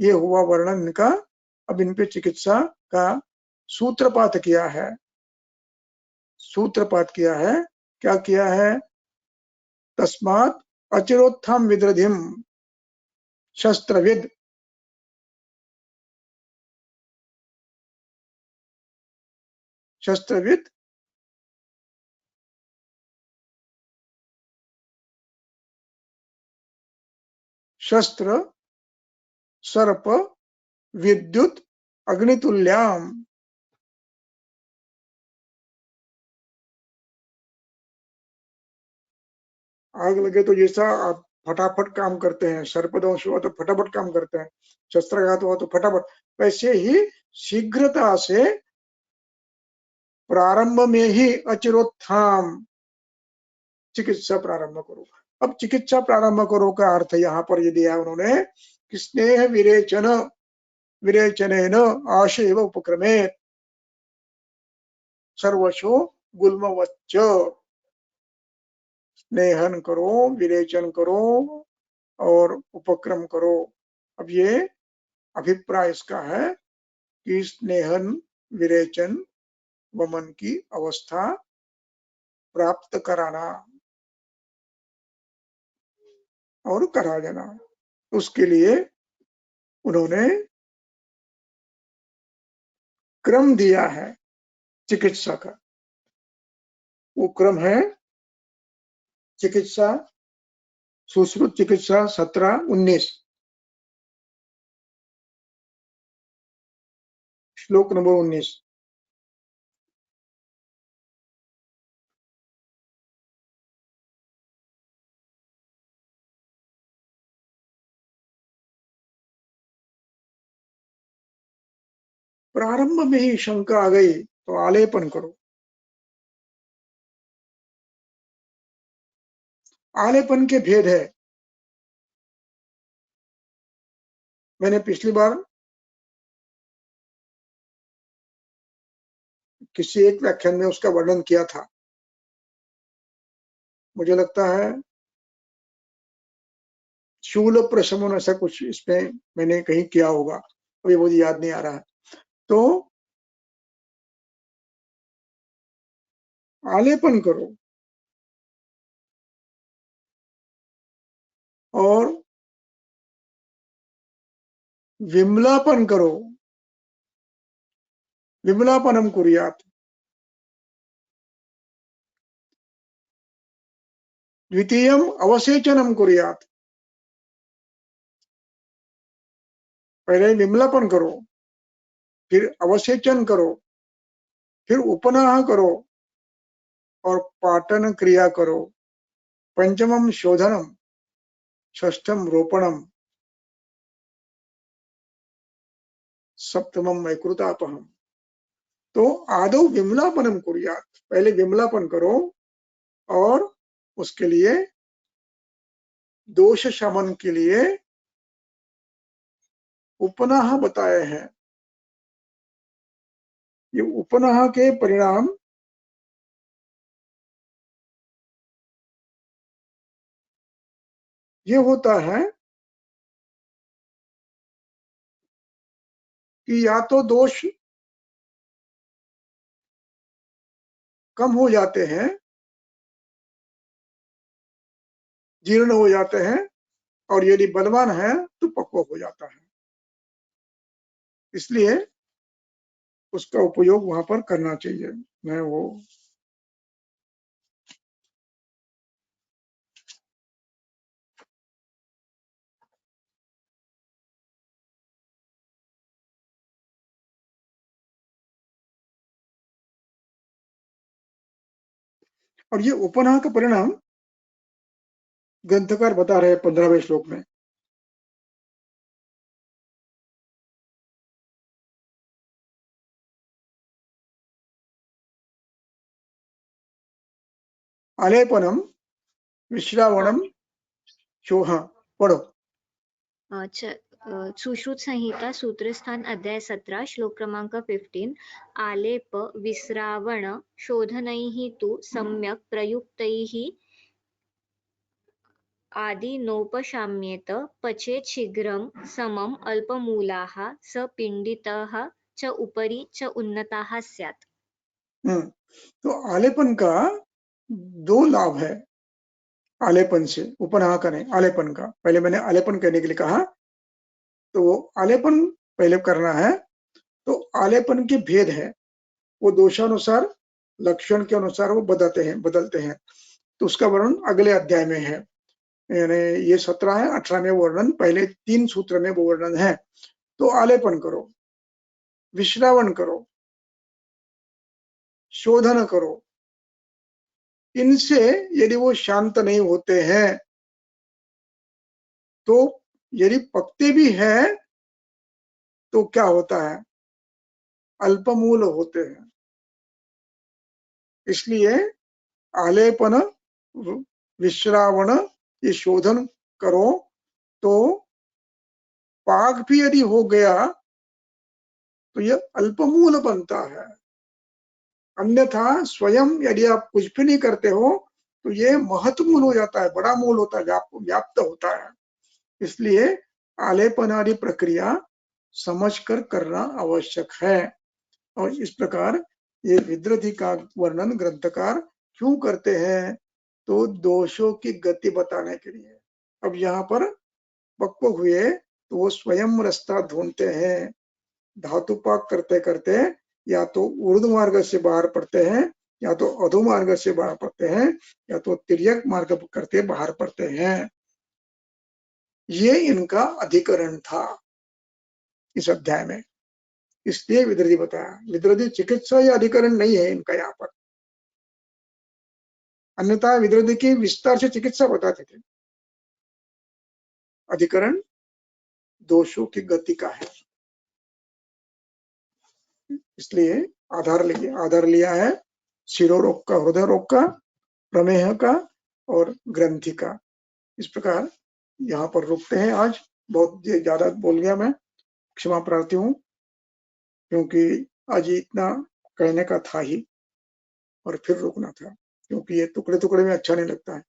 ये हुआ वर्णन इनका, अब इन पे चिकित्सा का सूत्रपात किया है। सूत्रपात किया है, क्या किया है? तस्मात् अचिरोत्थाम विदृधिम शस्त्रविद, शस्त्रविद शस्त्र सर्प विद्युत अग्नितुल्याम। आग लगे तो जैसा आप फटाफट काम करते हैं, सर्पदंश हुआ तो फटाफट काम करते हैं, शस्त्राघात हुआ तो फटाफट, वैसे ही शीघ्रता से प्रारंभ में ही अचिरोत्थाम चिकित्सा प्रारंभ करो। अब चिकित्सा प्रारंभ करो का अर्थ यहाँ पर ये दिया उन्होंने कि स्नेह विरेचन, विरेचनेन आशैव उपक्रमे सर्वशो गुल्मवच्च। स्नेहन करो, विरेचन करो और उपक्रम करो। अब ये अभिप्राय इसका है कि स्नेहन विरेचन वमन की अवस्था प्राप्त कराना और करा देना, उसके लिए उन्होंने क्रम दिया है चिकित्सा का। वो क्रम है चिकित्सा, सुश्रुत चिकित्सा 17-19, श्लोक नंबर 19। प्रारंभ में ही शंका आ गई तो आलेपन करो। आलेपन के भेद है, मैंने पिछली बार किसी एक व्याख्यान में उसका वर्णन किया था। मुझे लगता है शूल प्रशमन ऐसा कुछ इसमें मैंने कहीं किया होगा, अभी मुझे याद नहीं आ रहा है। तो आलेपन करो और विमलापन करो। विमलापनम कुर्यात, द्वितीयम अवसेचनम कुर्यात। पहले विमलापन करो, फिर अवसेचन करो, फिर उपनाह करो और पाटन क्रिया करो। पंचमम शोधनम, षष्ठम रोपणम। सप्तमम मैकृतापहम। तो आदौ विमलापनम कुर्यात, पहले विमलापन करो और उसके लिए दोष शमन के लिए उपनाह बताए हैं। ये उपनाह के परिणाम ये होता है कि या तो दोष कम हो जाते हैं, जीर्ण हो जाते हैं, और यदि बलवान है तो पक्व हो जाता है। इसलिए उसका उपयोग वहां पर करना चाहिए। मैं वो और ये उपनाह का परिणाम ग्रंथकार बता रहे हैं 15वें श्लोक में। आलेपनम विश्रावणम शोहा, पढ़ो। सुश्रुत संहिता सूत्र स्थान अध्याय 17 श्लोक क्रमांक 15। आलेप विस्रावण शोधनैः तु सम्यक् प्रयुक्तैः आदि नोपशाम्येत पचेत् शीघ्रं समम् अल्पमूलाः सपिण्डितः च उपरि च उन्नताः स्यात्। तो आलेपन का दो लाभ है। आलेपन से उपनाह करें आलेपन का, पहले मैंने आलेपन करने के लिए कहा, तो वो आलेपन पहले करना है। तो आलेपन के भेद है, वो दोषानुसार लक्षण के अनुसार वो बदलते हैं। तो उसका वर्णन अगले अध्याय में है, यानी ये 17 है, 18 में वर्णन, पहले 3 सूत्र में वो वर्णन है। तो आलेपन करो, विश्रावण करो, शोधन करो, इनसे यदि वो शांत नहीं होते हैं तो यदि पकते भी हैं तो क्या होता है, अल्पमूल होते हैं। इसलिए आलेपन विश्रावण ये शोधन करो, तो पाक भी यदि हो गया तो ये अल्पमूल बनता है। अन्यथा स्वयं यदि आप कुछ भी नहीं करते हो तो ये महत्वमूल हो जाता है, बड़ा मूल होता है, व्याप्त होता है। इसलिए आलेपन आदि प्रक्रिया समझकर करना आवश्यक है। और इस प्रकार ये विद्रधि का वर्णन ग्रंथकार क्यों करते हैं, तो दोषों की गति बताने के लिए। अब यहाँ पर पक्व हुए तो वो स्वयं रास्ता ढूंढते हैं, धातुपाक करते करते या तो ऊर्ध्व मार्ग से बाहर पड़ते हैं, या तो अधो मार्ग से बाहर पड़ते हैं, या तो तिर्यक मार्ग करते बाहर पड़ते हैं। ये इनका अधिकरण था इस अध्याय में, इसलिए विद्रधि बताया। विद्रधि चिकित्सा या अधिकरण नहीं है इनका यहाँ पर, अन्यथा विद्रधि की विस्तार से चिकित्सा बताते थे। अधिकरण दोषों की गति का है, इसलिए आधार लिया है शिरोरोग का, हृदय रोग का, प्रमेह का और ग्रंथि का। इस प्रकार यहाँ पर रुकते हैं। आज बहुत ज्यादा बोल गया मैं, क्षमा प्रार्थी हूँ, क्योंकि आज इतना कहने का था ही और फिर रुकना था, क्योंकि ये टुकड़े टुकड़े में अच्छा नहीं लगता है।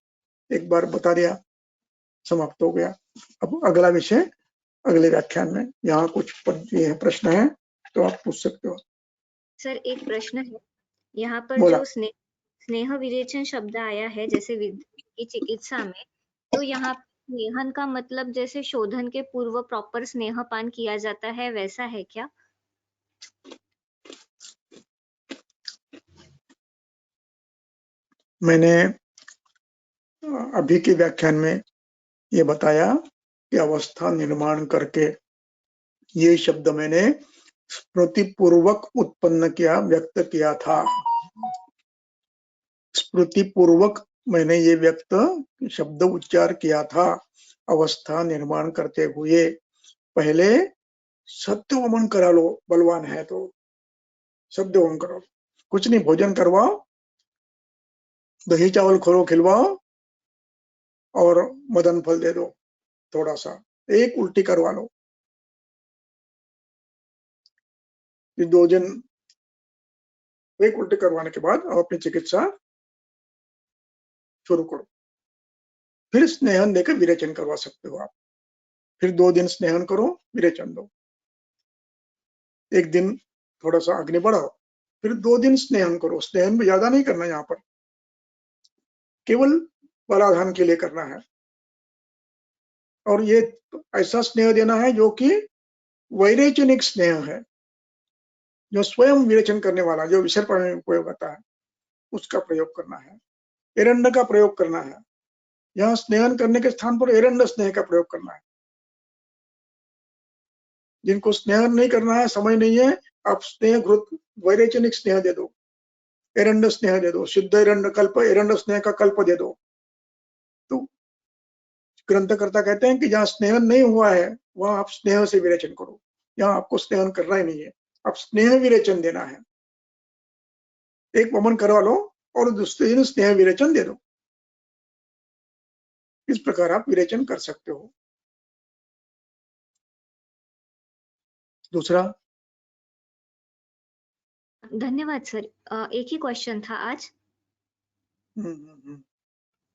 एक बार बता दिया, समाप्त हो गया। अब अगला विषय अगले व्याख्यान में। यहाँ कुछ ये प्रश्न है तो आप पूछ सकते हो। सर एक प्रश्न है, यहाँ पर बोला। जो स्नेह विरेचन शब्द आया है जैसे की चिकित्सा में, तो यहाँ स्नेहन का मतलब जैसे शोधन के पूर्व प्रॉपर स्नेहपान किया जाता है, वैसा है क्या? मैंने अभी के व्याख्यान में ये बताया कि अवस्था निर्माण करके, ये शब्द मैंने स्मृति पूर्वक उत्पन्न किया, व्यक्त किया था। स्मृति पूर्वक मैंने ये व्यक्त शब्द उच्चार किया था। अवस्था निर्माण करते हुए पहले सत्य वमन करा लो, बलवान है तो सत्य वमन करो, कुछ नहीं, भोजन करवाओ, दही चावल खोलो खिलवाओ और मदन फल दे दो थोड़ा सा, एक उल्टी करवा लो, 2 दिन एक उल्टी करवाने के बाद अब अपनी चिकित्सा शुरू करो। फिर स्नेहन देकर विरेचन करवा सकते हो आप। फिर 2 दिन स्नेहन करो, विरेचन दो, एक दिन थोड़ा सा अग्नि बढ़ाओ, फिर 2 दिन स्नेहन करो। स्नेहन भी ज्यादा नहीं करना, यहाँ पर केवल बलाधान के लिए करना है। और ये ऐसा स्नेह देना है जो कि वैरेचनिक स्नेह है, जो स्वयं विरेचन करने वाला, जो विसर्पण में उपयोग होता है, उसका प्रयोग करना है। एरंड का प्रयोग करना है, यहाँ स्नेहन करने के स्थान पर एरंड स्नेह का प्रयोग करना है। जिनको स्नेहन नहीं करना है, समय नहीं है, आप स्नेह वैरेचनिक स्नेह दे दो, एरंड स्नेह दे दो, सिद्ध एरंड कल्प, एरंड स्नेह का कल्प दे दो। तो ग्रंथकर्ता कहते हैं कि जहाँ स्नेहन नहीं हुआ है वहां आप स्नेह से विरेचन करो, यहाँ आपको स्नेहन करना ही नहीं है, आप स्नेह विरेचन देना है। एक वमन करवा लो और दूसरे दिन स्नेह विरेचन दे दो। इस प्रकार आप विरेचन कर सकते हो। दूसरा, धन्यवाद सर। एक ही क्वेश्चन था आज।